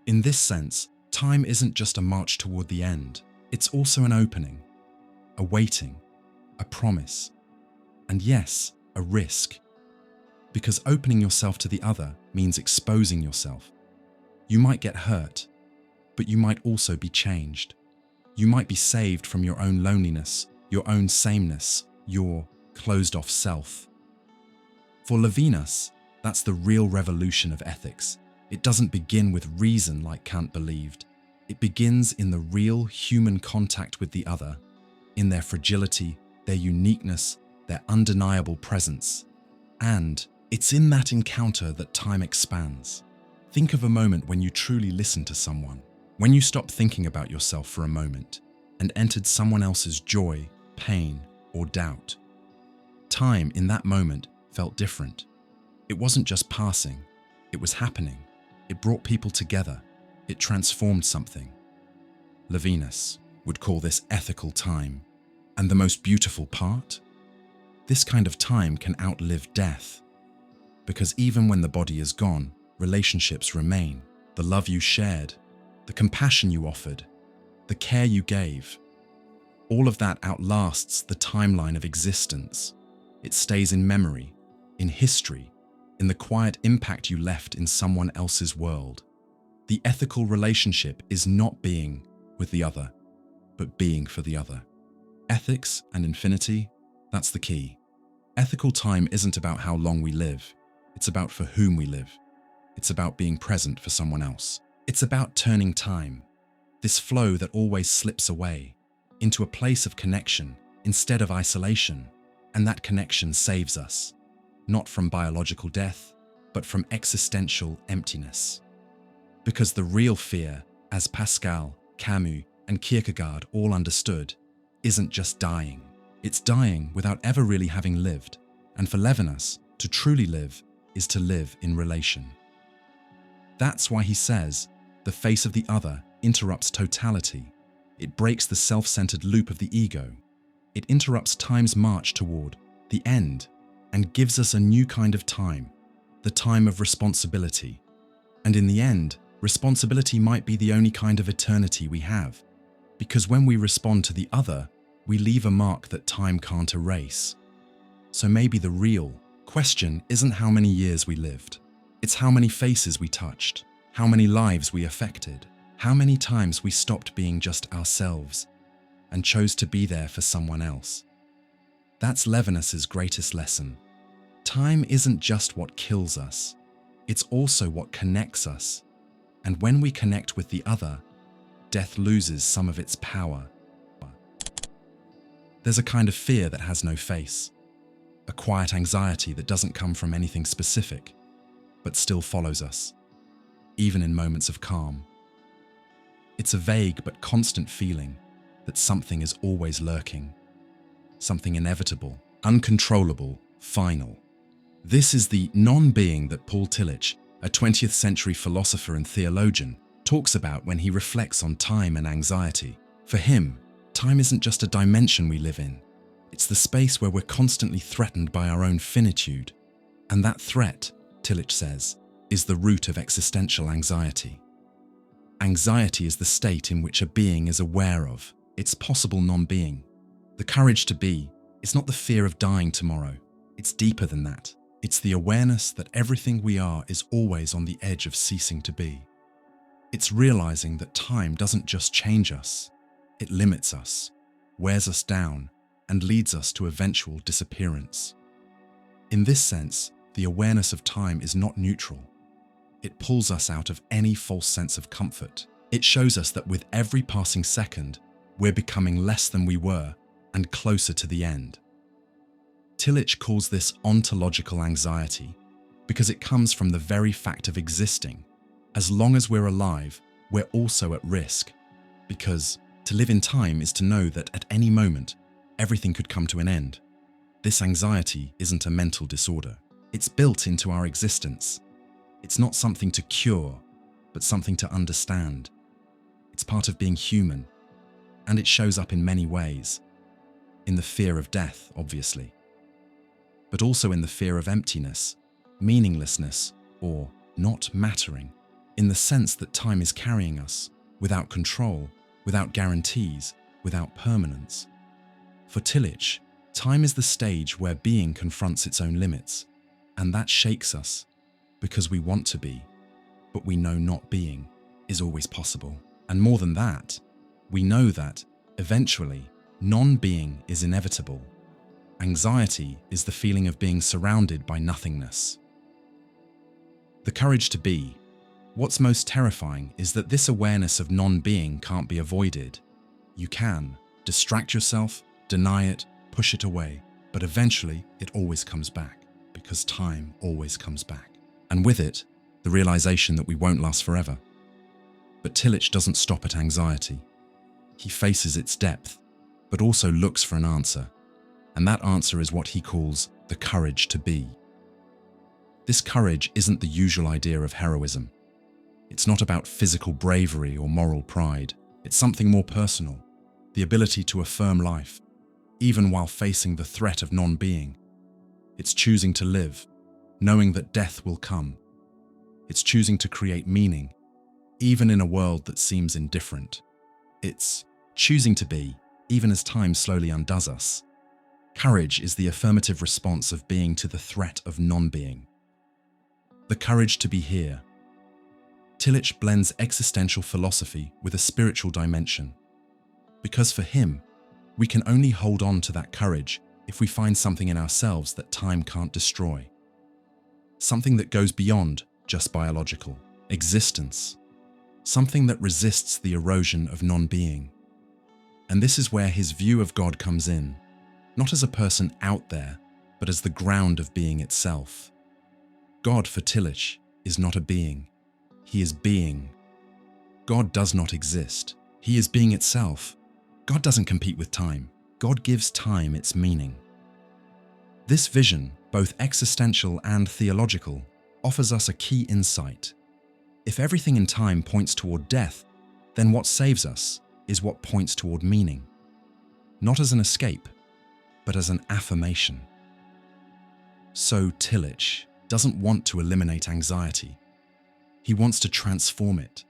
In this sense, time isn't just a march toward the end. It's also an opening, a waiting, a promise, and yes, a risk. Because opening yourself to the other means exposing yourself. You might get hurt, but you might also be changed. You might be saved from your own loneliness, your own sameness, your closed-off self. For Levinas, that's the real revolution of ethics. It doesn't begin with reason like Kant believed. It begins in the real human contact with the other, in their fragility, their uniqueness, their undeniable presence. And it's in that encounter that time expands. Think of a moment when you truly listened to someone, when you stopped thinking about yourself for a moment and entered someone else's joy, pain, or doubt. Time in that moment felt different. It wasn't just passing, it was happening. It brought people together. It transformed something. Levinas would call this ethical time. And the most beautiful part? This kind of time can outlive death. Because even when the body is gone, relationships remain. The love you shared, the compassion you offered, the care you gave. All of that outlasts the timeline of existence. It stays in memory, in history, in the quiet impact you left in someone else's world. The ethical relationship is not being with the other, but being for the other. Ethics and infinity, that's the key. Ethical time isn't about how long we live. It's about for whom we live. It's about being present for someone else. It's about turning time, this flow that always slips away, into a place of connection instead of isolation. And that connection saves us, not from biological death, but from existential emptiness. Because the real fear, as Pascal, Camus, and Kierkegaard all understood, isn't just dying. It's dying without ever really having lived. And for Levinas, to truly live is to live in relation. That's why he says, the face of the other interrupts totality. It breaks the self-centered loop of the ego. It interrupts time's march toward the end and gives us a new kind of time, the time of responsibility. And in the end, responsibility might be the only kind of eternity we have, because when we respond to the other, we leave a mark that time can't erase. So maybe the real question isn't how many years we lived. It's how many faces we touched, how many lives we affected, how many times we stopped being just ourselves and chose to be there for someone else. That's Levinas's greatest lesson. Time isn't just what kills us, it's also what connects us. And when we connect with the other, death loses some of its power. There's a kind of fear that has no face, a quiet anxiety that doesn't come from anything specific, but still follows us, even in moments of calm. It's a vague but constant feeling that something is always lurking, something inevitable, uncontrollable, final. This is the non-being that Paul Tillich, a 20th century philosopher and theologian, talks about when he reflects on time and anxiety. For him, time isn't just a dimension we live in. It's the space where we're constantly threatened by our own finitude. And that threat, Tillich says, is the root of existential anxiety. Anxiety is the state in which a being is aware of its possible non-being. The courage to be is not the fear of dying tomorrow. It's deeper than that. It's the awareness that everything we are is always on the edge of ceasing to be. It's realizing that time doesn't just change us. It limits us, wears us down, and leads us to eventual disappearance. In this sense, the awareness of time is not neutral. It pulls us out of any false sense of comfort. It shows us that with every passing second, we're becoming less than we were and closer to the end. Tillich calls this ontological anxiety because it comes from the very fact of existing. As long as we're alive, we're also at risk, because to live in time is to know that at any moment, everything could come to an end. This anxiety isn't a mental disorder. It's built into our existence. It's not something to cure. but something to understand. It's part of being human, and it shows up in many ways. In the fear of death, obviously, but also in the fear of emptiness, meaninglessness, or not mattering, in the sense that time is carrying us, without control, without guarantees, without permanence. For Tillich, time is the stage where being confronts its own limits, and that shakes us, because we want to be, but we know not being is always possible. And more than that, we know that, eventually, non-being is inevitable. Anxiety is the feeling of being surrounded by nothingness. The courage to be. What's most terrifying is that this awareness of non-being can't be avoided. You can distract yourself, deny it, push it away, but eventually it always comes back, because time always comes back. And with it, the realization that we won't last forever. But Tillich doesn't stop at anxiety. He faces its depth, but also looks for an answer. And that answer is what he calls the courage to be. This courage isn't the usual idea of heroism. It's not about physical bravery or moral pride. It's something more personal, the ability to affirm life, even while facing the threat of non-being. It's choosing to live, knowing that death will come. It's choosing to create meaning, even in a world that seems indifferent. It's choosing to be, even as time slowly undoes us. Courage is the affirmative response of being to the threat of non-being. The courage to be here. Tillich blends existential philosophy with a spiritual dimension. Because for him, we can only hold on to that courage if we find something in ourselves that time can't destroy. Something that goes beyond just biological existence. Something that resists the erosion of non-being. And this is where his view of God comes in, not as a person out there, but as the ground of being itself. God for Tillich is not a being. He is being. God does not exist. He is being itself. God doesn't compete with time. God gives time its meaning. This vision, both existential and theological, offers us a key insight. If everything in time points toward death, then what saves us is what points toward meaning. Not as an escape, but as an affirmation. So Tillich doesn't want to eliminate anxiety. He wants to transform it.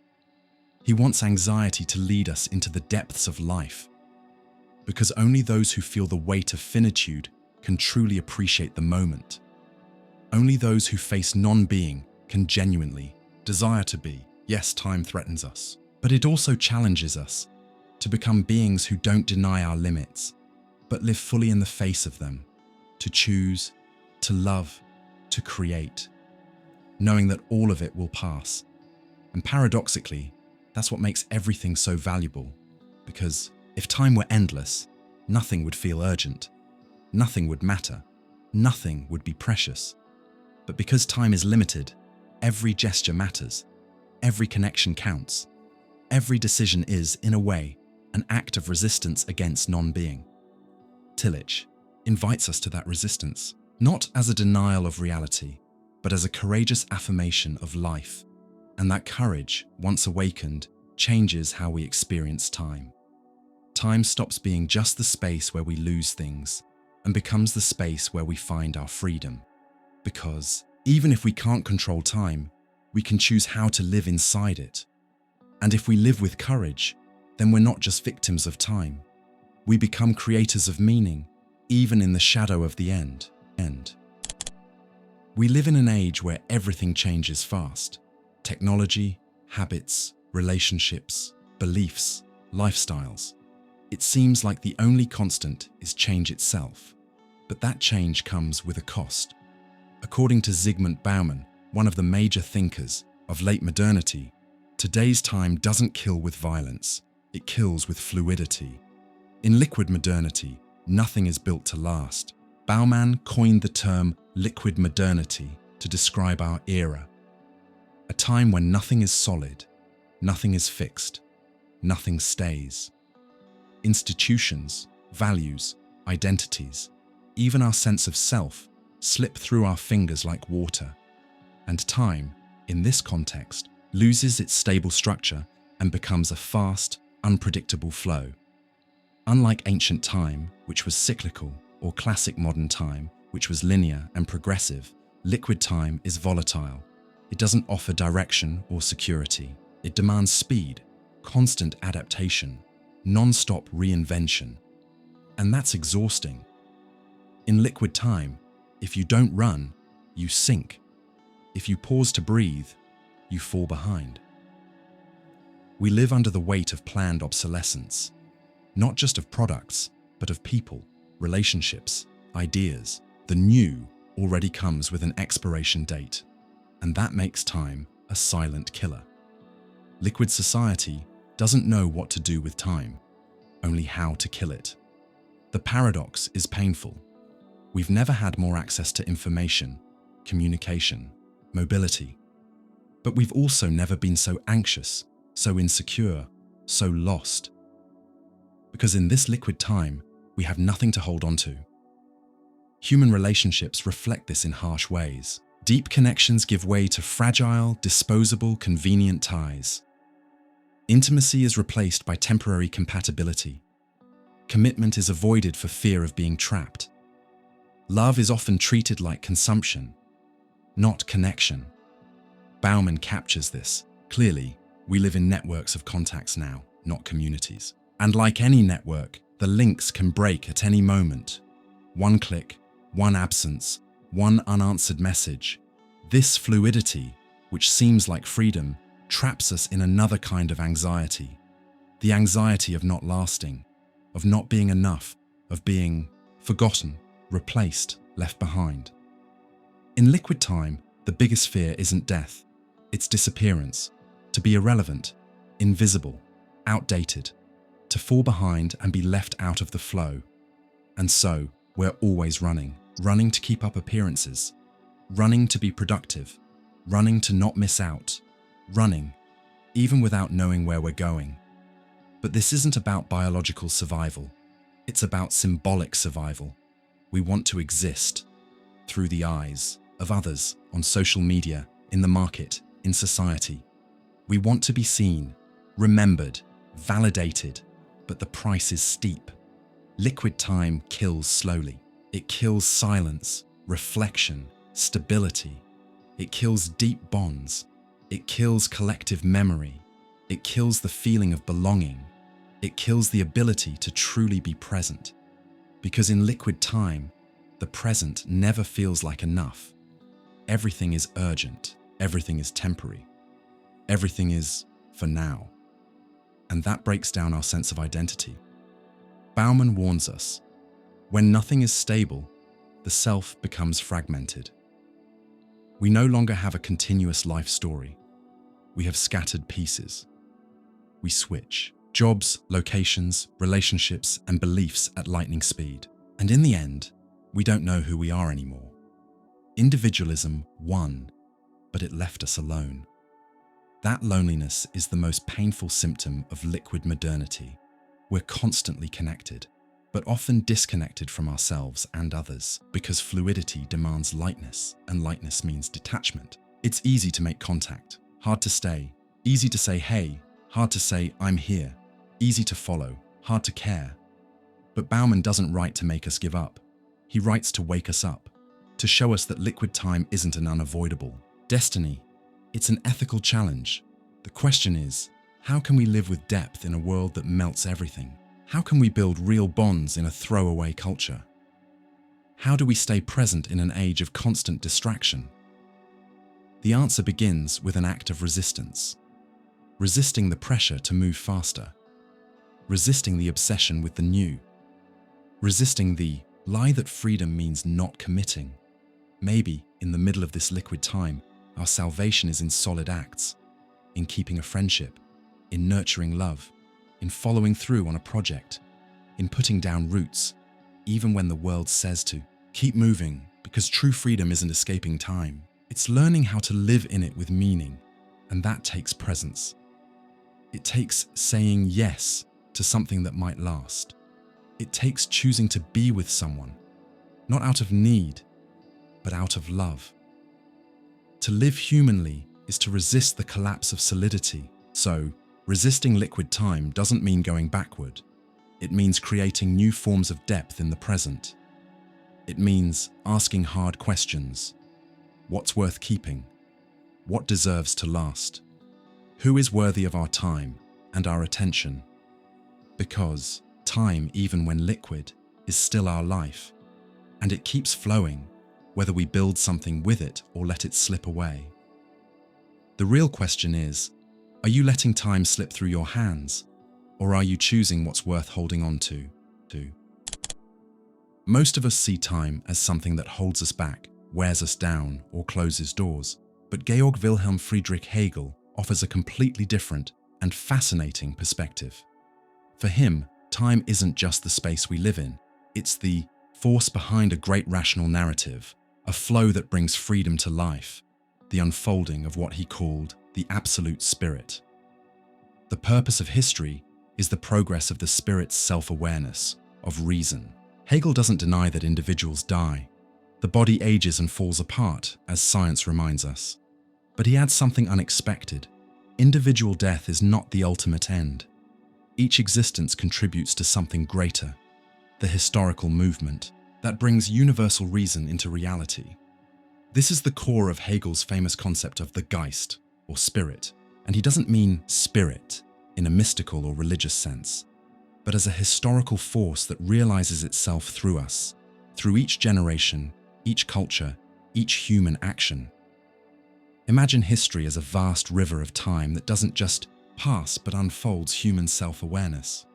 He wants anxiety to lead us into the depths of life, because only those who feel the weight of finitude can truly appreciate the moment. Only those who face non-being can genuinely desire to be. Yes, time threatens us, but it also challenges us to become beings who don't deny our limits, but live fully in the face of them, to choose, to love, to create, knowing that all of it will pass. And paradoxically, that's what makes everything so valuable, because if time were endless, nothing would feel urgent, nothing would matter, nothing would be precious. But because time is limited, every gesture matters, every connection counts, every decision is, in a way, an act of resistance against non-being. Tillich invites us to that resistance, not as a denial of reality, but as a courageous affirmation of life. And that courage, once awakened, changes how we experience time. Time stops being just the space where we lose things and becomes the space where we find our freedom. Because even if we can't control time, we can choose how to live inside it. And if we live with courage, then we're not just victims of time. We become creators of meaning, even in the shadow of the end. We live in an age where everything changes fast. Technology, habits, relationships, beliefs, lifestyles. It seems like the only constant is change itself. But that change comes with a cost. According to Zygmunt Bauman, one of the major thinkers of late modernity, today's time doesn't kill with violence, it kills with fluidity. In liquid modernity, nothing is built to last. Bauman coined the term liquid modernity to describe our era. A time when nothing is solid, nothing is fixed, nothing stays. Institutions, values, identities, even our sense of self, slip through our fingers like water. And time, in this context, loses its stable structure and becomes a fast, unpredictable flow. Unlike ancient time, which was cyclical, or classic modern time, which was linear and progressive, liquid time is volatile. It doesn't offer direction or security. It demands speed, constant adaptation, non-stop reinvention. And that's exhausting. In liquid time, if you don't run, you sink. If you pause to breathe, you fall behind. We live under the weight of planned obsolescence, not just of products, but of people, relationships, ideas. The new already comes with an expiration date, and that makes time a silent killer. Liquid society doesn't know what to do with time, only how to kill it. The paradox is painful. We've never had more access to information, communication, mobility. But we've also never been so anxious, so insecure, so lost. Because in this liquid time, we have nothing to hold on to. Human relationships reflect this in harsh ways. Deep connections give way to fragile, disposable, convenient ties. Intimacy is replaced by temporary compatibility. Commitment is avoided for fear of being trapped. Love is often treated like consumption, not connection. Bauman captures this. Clearly, we live in networks of contacts now, not communities. And like any network, the links can break at any moment. One click, one absence, one unanswered message. This fluidity, which seems like freedom, traps us in another kind of anxiety. The anxiety of not lasting, of not being enough, of being forgotten, replaced, left behind. In liquid time, the biggest fear isn't death, it's disappearance, to be irrelevant, invisible, outdated, to fall behind and be left out of the flow. And so, we're always running to keep up appearances, running to be productive, running to not miss out, running, even without knowing where we're going. But this isn't about biological survival, it's about symbolic survival. We want to exist through the eyes of others on social media, in the market, in society. We want to be seen, remembered, validated, but the price is steep. Liquid time kills slowly. It kills silence, reflection, stability. It kills deep bonds. It kills collective memory. It kills the feeling of belonging. It kills the ability to truly be present. Because in liquid time, the present never feels like enough. Everything is urgent. Everything is temporary. Everything is for now. And that breaks down our sense of identity. Bauman warns us, when nothing is stable, the self becomes fragmented. We no longer have a continuous life story. We have scattered pieces. We switch jobs, locations, relationships, and beliefs at lightning speed. And in the end, we don't know who we are anymore. Individualism won, but it left us alone. That loneliness is the most painful symptom of liquid modernity. We're constantly connected, but often disconnected from ourselves and others, because fluidity demands lightness, and lightness means detachment. It's easy to make contact, hard to stay, easy to say hey, hard to say I'm here, easy to follow, hard to care. But Bauman doesn't write to make us give up. He writes to wake us up, to show us that liquid time isn't an unavoidable destiny. It's an ethical challenge. The question is, how can we live with depth in a world that melts everything? How can we build real bonds in a throwaway culture? How do we stay present in an age of constant distraction? The answer begins with an act of resistance. Resisting the pressure to move faster. Resisting the obsession with the new. Resisting the lie that freedom means not committing. Maybe, in the middle of this liquid time, our salvation is in solid acts, in keeping a friendship, in nurturing love, in following through on a project, in putting down roots, even when the world says to. Keep moving, because true freedom isn't escaping time. It's learning how to live in it with meaning, and that takes presence. It takes saying yes to something that might last. It takes choosing to be with someone, not out of need, but out of love. To live humanly is to resist the collapse of solidity. So, resisting liquid time doesn't mean going backward. It means creating new forms of depth in the present. It means asking hard questions. What's worth keeping? What deserves to last? Who is worthy of our time and our attention? Because time, even when liquid, is still our life, and it keeps flowing, whether we build something with it or let it slip away. The real question is, are you letting time slip through your hands, or are you choosing what's worth holding on to? Most of us see time as something that holds us back, wears us down, or closes doors, but Georg Wilhelm Friedrich Hegel offers a completely different and fascinating perspective. For him, time isn't just the space we live in, it's the force behind a great rational narrative, a flow that brings freedom to life, the unfolding of what he called the absolute spirit. The purpose of history is the progress of the spirit's self-awareness, of reason. Hegel doesn't deny that individuals die. The body ages and falls apart, as science reminds us. But he adds something unexpected. Individual death is not the ultimate end. Each existence contributes to something greater, the historical movement that brings universal reason into reality. This is the core of Hegel's famous concept of the Geist, or spirit, and he doesn't mean spirit in a mystical or religious sense, but as a historical force that realizes itself through us, through each generation, each culture, each human action. Imagine history as a vast river of time that doesn't just pass but unfolds human self-awareness.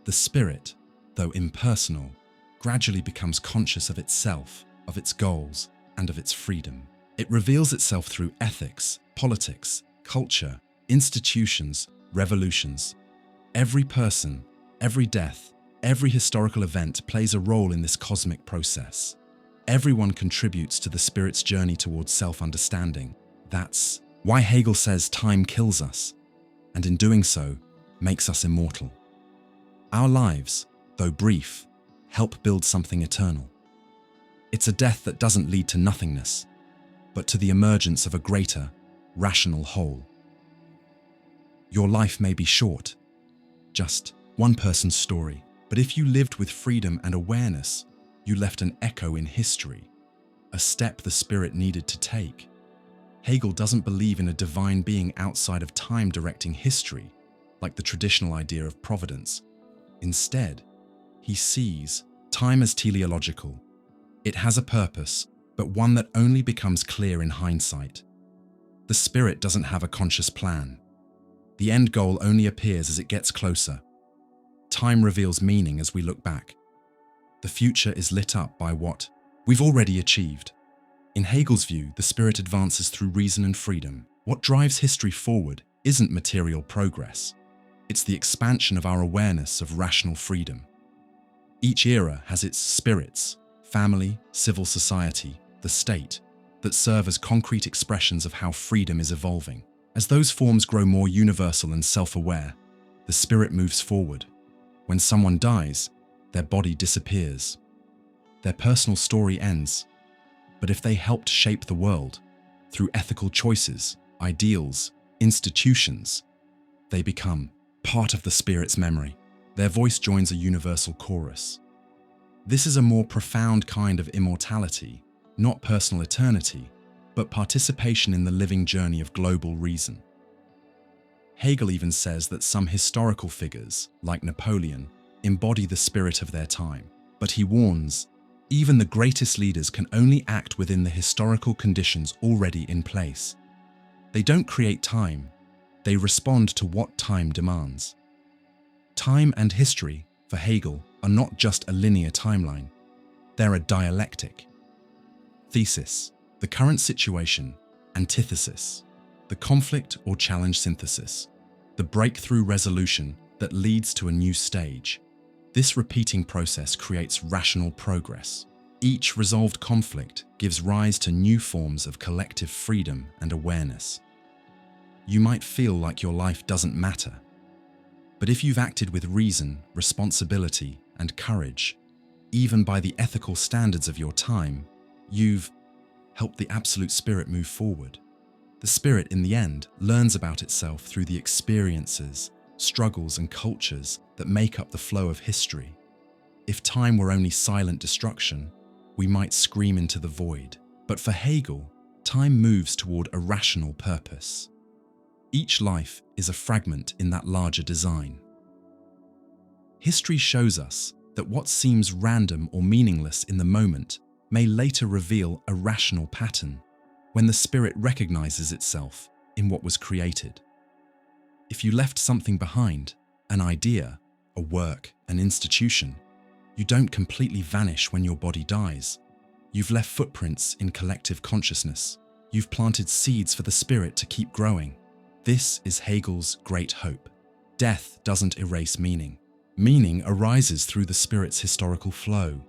The spirit, though impersonal, gradually becomes conscious of itself, of its goals, and of its freedom. It reveals itself through ethics, politics, culture, institutions, revolutions. Every person, every death, every historical event plays a role in this cosmic process. Everyone contributes to the spirit's journey towards self-understanding. That's why Hegel says time kills us, and in doing so, makes us immortal. Our lives, though brief, help build something eternal. It's a death that doesn't lead to nothingness, but to the emergence of a greater, rational whole. Your life may be short, just one person's story, but if you lived with freedom and awareness, you left an echo in history, a step the spirit needed to take. Hegel doesn't believe in a divine being outside of time directing history, like the traditional idea of providence. Instead, he sees time as teleological. It has a purpose, but one that only becomes clear in hindsight. The spirit doesn't have a conscious plan. The end goal only appears as it gets closer. Time reveals meaning as we look back. The future is lit up by what we've already achieved. In Hegel's view, the spirit advances through reason and freedom. What drives history forward isn't material progress. It's the expansion of our awareness of rational freedom. Each era has its spirits, family, civil society, the state, that serve as concrete expressions of how freedom is evolving. As those forms grow more universal and self-aware, the spirit moves forward. When someone dies, their body disappears. Their personal story ends. But if they helped shape the world, through ethical choices, ideals, institutions, they become part of the spirit's memory. Their voice joins a universal chorus. This is a more profound kind of immortality, not personal eternity, but participation in the living journey of global reason. Hegel even says that some historical figures, like Napoleon, embody the spirit of their time, but he warns, even the greatest leaders can only act within the historical conditions already in place. They don't create time, they respond to what time demands. Time and history, for Hegel, are not just a linear timeline, they're a dialectic. Thesis, the current situation; antithesis, the conflict or challenge synthesis, the breakthrough resolution that leads to a new stage. This repeating process creates rational progress. Each resolved conflict gives rise to new forms of collective freedom and awareness. You might feel like your life doesn't matter, but if you've acted with reason, responsibility, and courage, even by the ethical standards of your time, you've helped the absolute spirit move forward. The spirit, in the end, learns about itself through the experiences, struggles, and cultures that make up the flow of history. If time were only silent destruction, we might scream into the void. But for Hegel, time moves toward a rational purpose. Each life is a fragment in that larger design. History shows us that what seems random or meaningless in the moment may later reveal a rational pattern when the spirit recognizes itself in what was created. If you left something behind, an idea, a work, an institution, you don't completely vanish when your body dies. You've left footprints in collective consciousness. You've planted seeds for the spirit to keep growing. This is Hegel's great hope. Death doesn't erase meaning. Meaning arises through the spirit's historical flow.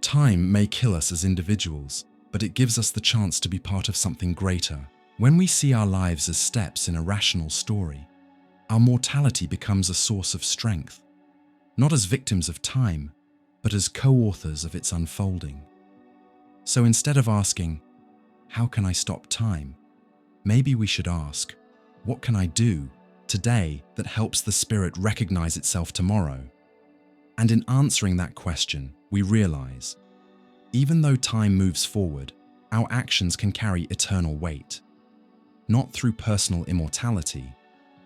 Time may kill us as individuals, but it gives us the chance to be part of something greater. When we see our lives as steps in a rational story, our mortality becomes a source of strength, not as victims of time, but as co-authors of its unfolding. So instead of asking, "How can I stop time?" maybe we should ask, "What can I do today that helps the spirit recognize itself tomorrow?" And in answering that question, we realize, even though time moves forward, our actions can carry eternal weight, not through personal immortality,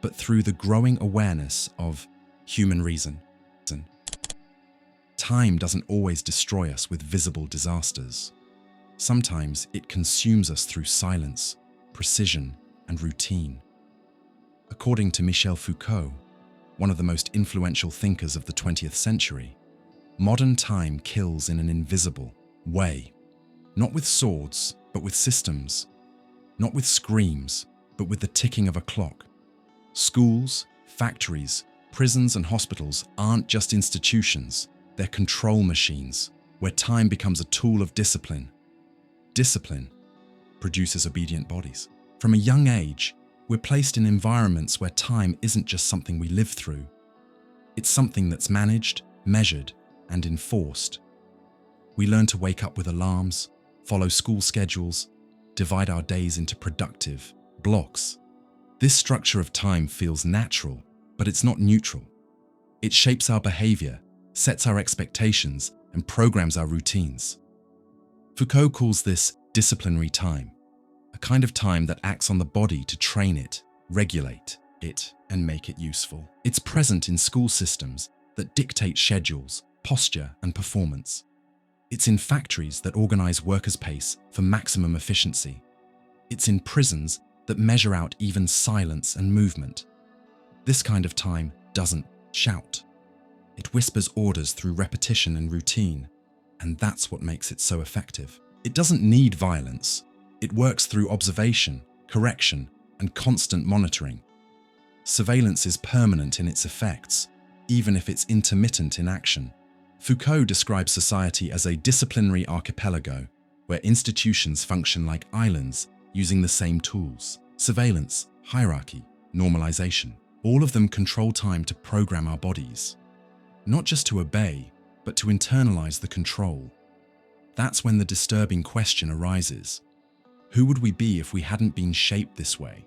but through the growing awareness of human reason. Time doesn't always destroy us with visible disasters. Sometimes it consumes us through silence, precision, and routine. According to Michel Foucault, one of the most influential thinkers of the 20th century, modern time kills in an invisible way. Not with swords, but with systems. Not with screams, but with the ticking of a clock. Schools, factories, prisons, and hospitals aren't just institutions, they're control machines, where time becomes a tool of discipline. Discipline produces obedient bodies. From a young age, we're placed in environments where time isn't just something we live through. It's something that's managed, measured, and enforced. We learn to wake up with alarms, follow school schedules, divide our days into productive blocks. This structure of time feels natural, but it's not neutral. It shapes our behavior, sets our expectations, and programs our routines. Foucault calls this disciplinary time, a kind of time that acts on the body to train it, regulate it, and make it useful. It's present in school systems that dictate schedules, posture, and performance. It's in factories that organize workers' pace for maximum efficiency. It's in prisons that measure out even silence and movement. This kind of time doesn't shout. It whispers orders through repetition and routine, and that's what makes it so effective. It doesn't need violence. It works through observation, correction, and constant monitoring. Surveillance is permanent in its effects, even if it's intermittent in action. Foucault describes society as a disciplinary archipelago, where institutions function like islands using the same tools: surveillance, hierarchy, normalization. All of them control time to program our bodies. Not just to obey, but to internalize the control. That's when the disturbing question arises. Who would we be if we hadn't been shaped this way?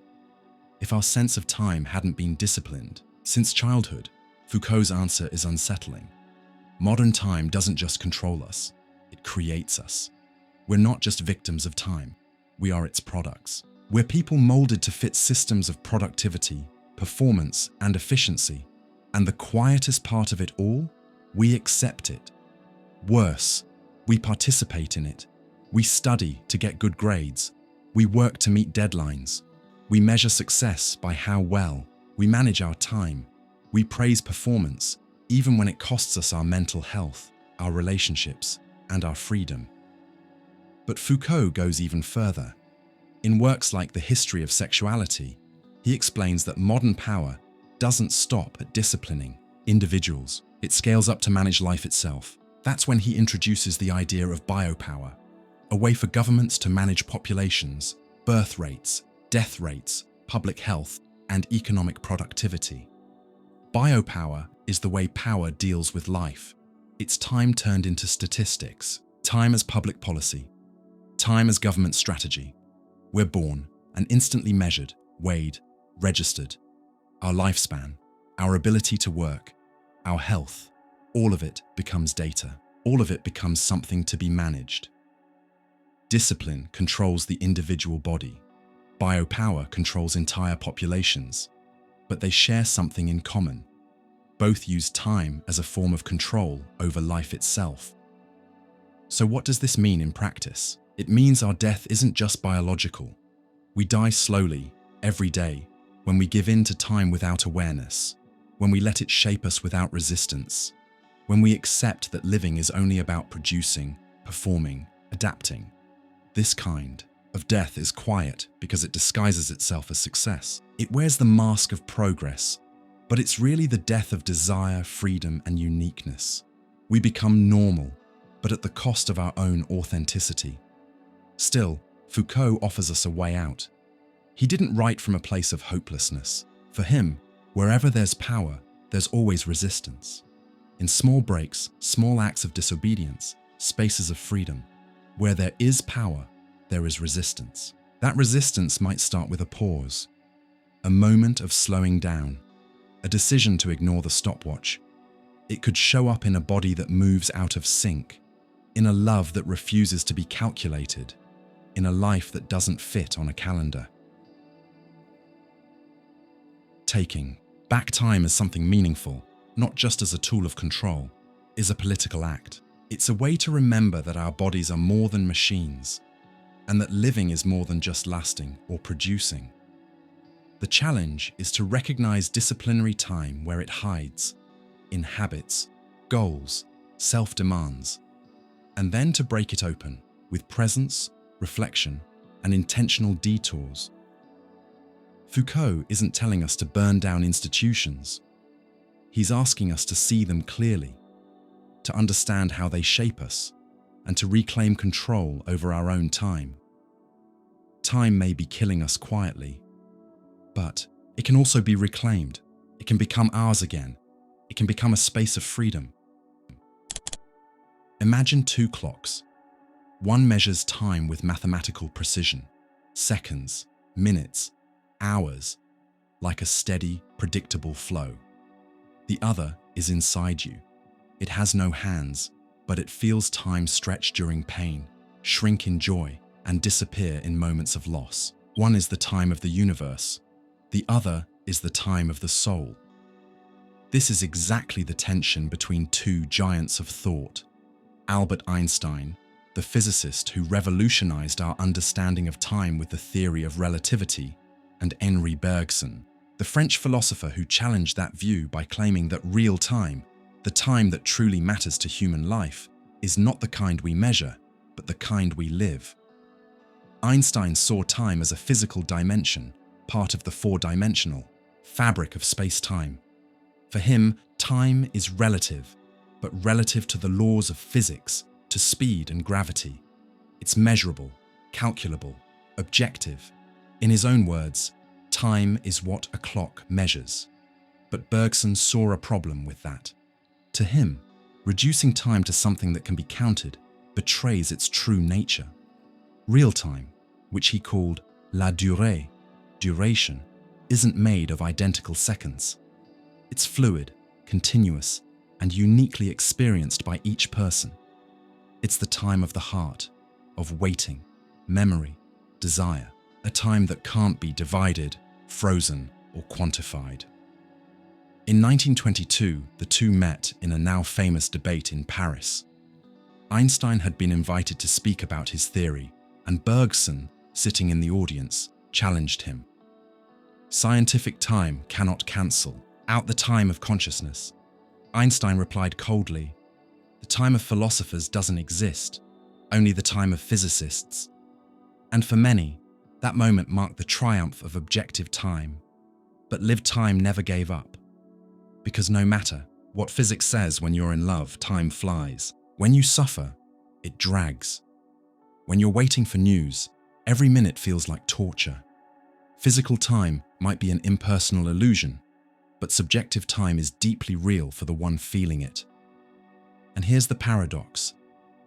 If our sense of time hadn't been disciplined? Since childhood, Foucault's answer is unsettling. Modern time doesn't just control us, it creates us. We're not just victims of time, we are its products. We're people molded to fit systems of productivity, performance, and efficiency. And the quietest part of it all, we accept it. Worse, we participate in it. We study to get good grades. We work to meet deadlines. We measure success by how well we manage our time. We praise performance, even when it costs us our mental health, our relationships, and our freedom. But Foucault goes even further. In works like The History of Sexuality, he explains that modern power doesn't stop at disciplining individuals. It scales up to manage life itself. That's when he introduces the idea of biopower, a way for governments to manage populations, birth rates, death rates, public health, and economic productivity. Biopower is the way power deals with life. It's time turned into statistics, time as public policy, time as government strategy. We're born, and instantly measured, weighed, registered. Our lifespan, our ability to work, our health, all of it becomes data. All of it becomes something to be managed. Discipline controls the individual body. Biopower controls entire populations. But they share something in common. Both use time as a form of control over life itself. So what does this mean in practice? It means our death isn't just biological. We die slowly, every day, when we give in to time without awareness, when we let it shape us without resistance, when we accept that living is only about producing, performing, adapting. This kind of death is quiet because it disguises itself as success. It wears the mask of progress, but it's really the death of desire, freedom, and uniqueness. We become normal, but at the cost of our own authenticity. Still, Foucault offers us a way out. He didn't write from a place of hopelessness. For him, wherever there's power, there's always resistance. In small breaks, small acts of disobedience, spaces of freedom, where there is power, there is resistance. That resistance might start with a pause, a moment of slowing down, a decision to ignore the stopwatch. It could show up in a body that moves out of sync, in a love that refuses to be calculated, in a life that doesn't fit on a calendar. Taking back time as something meaningful, not just as a tool of control, is a political act. It's a way to remember that our bodies are more than machines, and that living is more than just lasting or producing. The challenge is to recognize disciplinary time where it hides, in habits, goals, self-demands, and then to break it open with presence, reflection, and intentional detours. Foucault isn't telling us to burn down institutions. He's asking us to see them clearly, to understand how they shape us, and to reclaim control over our own time. Time may be killing us quietly, but it can also be reclaimed. It can become ours again. It can become a space of freedom. Imagine two clocks. One measures time with mathematical precision, seconds, minutes, hours, like a steady, predictable flow. The other is inside you. It has no hands, but it feels time stretch during pain, shrink in joy, and disappear in moments of loss. One is the time of the universe. The other is the time of the soul. This is exactly the tension between two giants of thought. Albert Einstein, the physicist who revolutionized our understanding of time with the theory of relativity, and Henri Bergson, the French philosopher who challenged that view by claiming that real time, the time that truly matters to human life, is not the kind we measure, but the kind we live. Einstein saw time as a physical dimension, part of the four-dimensional fabric of space-time. For him, time is relative, but relative to the laws of physics, to speed and gravity. It's measurable, calculable, objective. In his own words, time is what a clock measures. But Bergson saw a problem with that. To him, reducing time to something that can be counted betrays its true nature. Real time, which he called la durée, duration, isn't made of identical seconds. It's fluid, continuous, and uniquely experienced by each person. It's the time of the heart, of waiting, memory, desire, a time that can't be divided, frozen, or quantified. In 1922, the two met in a now famous debate in Paris. Einstein had been invited to speak about his theory, and Bergson, sitting in the audience, challenged him. Scientific time cannot cancel out the time of consciousness. Einstein replied coldly, "The time of philosophers doesn't exist, only the time of physicists." And for many, that moment marked the triumph of objective time. But lived time never gave up. Because no matter what physics says, when you're in love, time flies. When you suffer, it drags. When you're waiting for news, every minute feels like torture. Physical time might be an impersonal illusion, but subjective time is deeply real for the one feeling it. And here's the paradox: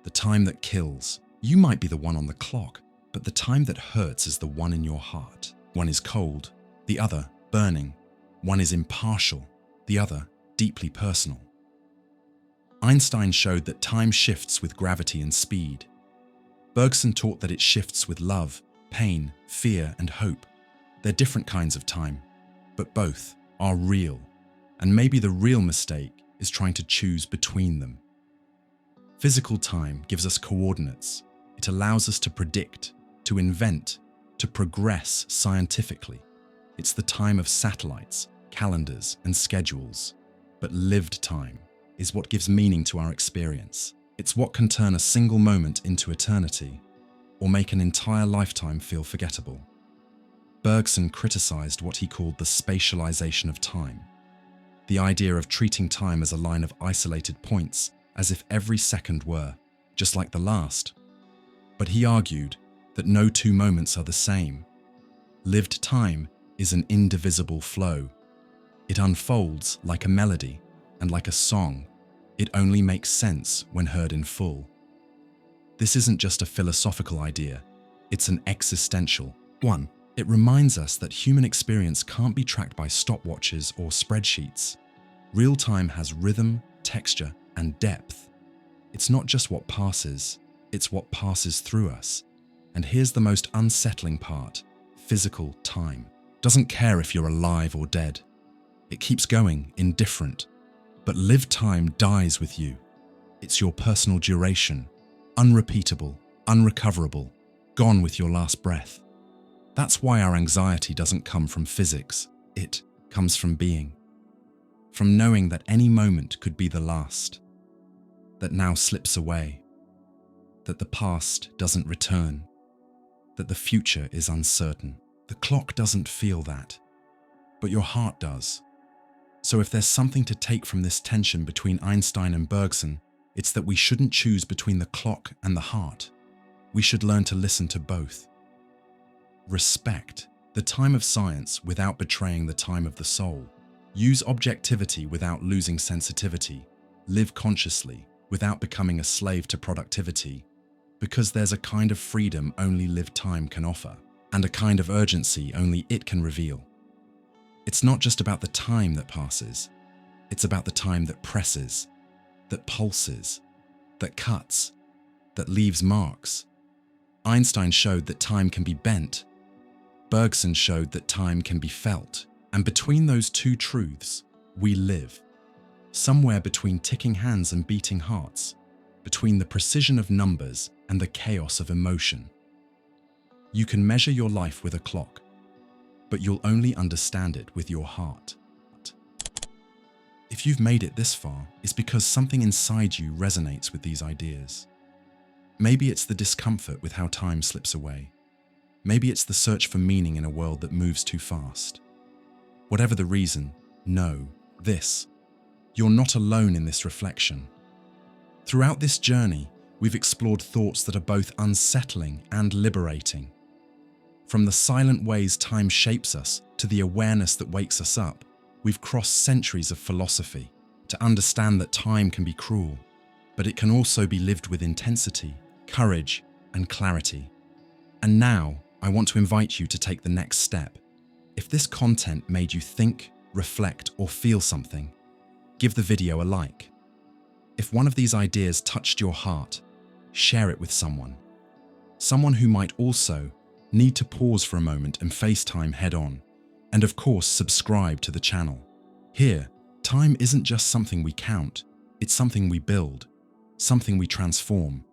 the time that kills. You might be the one on the clock, But the time that hurts is the one in your heart. One is cold, the other burning. One is impartial, the other deeply personal. Einstein showed that time shifts with gravity and speed. Bergson taught that it shifts with love, pain, fear, and hope. They're different kinds of time, but both are real. And maybe the real mistake is trying to choose between them. Physical time gives us coordinates. It allows us to predict, to invent, to progress scientifically. It's the time of satellites, calendars, and schedules. But lived time is what gives meaning to our experience. It's what can turn a single moment into eternity, or make an entire lifetime feel forgettable. Bergson criticized what he called the spatialization of time, the idea of treating time as a line of isolated points, as if every second were just like the last. But he argued that no two moments are the same. Lived time is an indivisible flow. It unfolds like a melody, and like a song, it only makes sense when heard in full. This isn't just a philosophical idea, it's an existential one. It reminds us that human experience can't be tracked by stopwatches or spreadsheets. Real time has rhythm, texture, and depth. It's not just what passes, it's what passes through us. And here's the most unsettling part: physical time doesn't care if you're alive or dead. It keeps going, indifferent. But lived time dies with you. It's your personal duration, unrepeatable, unrecoverable, gone with your last breath. That's why our anxiety doesn't come from physics. It comes from being. From knowing that any moment could be the last, that now slips away, that the past doesn't return, that the future is uncertain. The clock doesn't feel that, but your heart does. So if there's something to take from this tension between Einstein and Bergson, it's that we shouldn't choose between the clock and the heart. We should learn to listen to both. Respect the time of science without betraying the time of the soul. Use objectivity without losing sensitivity. Live consciously without becoming a slave to productivity. Because there's a kind of freedom only lived time can offer, and a kind of urgency only it can reveal. It's not just about the time that passes, it's about the time that presses, that pulses, that cuts, that leaves marks. Einstein showed that time can be bent. Bergson showed that time can be felt. And between those two truths, we live. Somewhere between ticking hands and beating hearts, between the precision of numbers and the chaos of emotion. You can measure your life with a clock, but you'll only understand it with your heart. If you've made it this far, it's because something inside you resonates with these ideas. Maybe it's the discomfort with how time slips away. Maybe it's the search for meaning in a world that moves too fast. Whatever the reason, know this: you're not alone in this reflection. Throughout this journey, we've explored thoughts that are both unsettling and liberating. From the silent ways time shapes us to the awareness that wakes us up, we've crossed centuries of philosophy to understand that time can be cruel, but it can also be lived with intensity, courage, and clarity. And now, I want to invite you to take the next step. If this content made you think, reflect, or feel something, give the video a like. If one of these ideas touched your heart, share it with someone. Someone who might also need to pause for a moment and face time head on. And of course, subscribe to the channel. Here, time isn't just something we count, it's something we build, something we transform,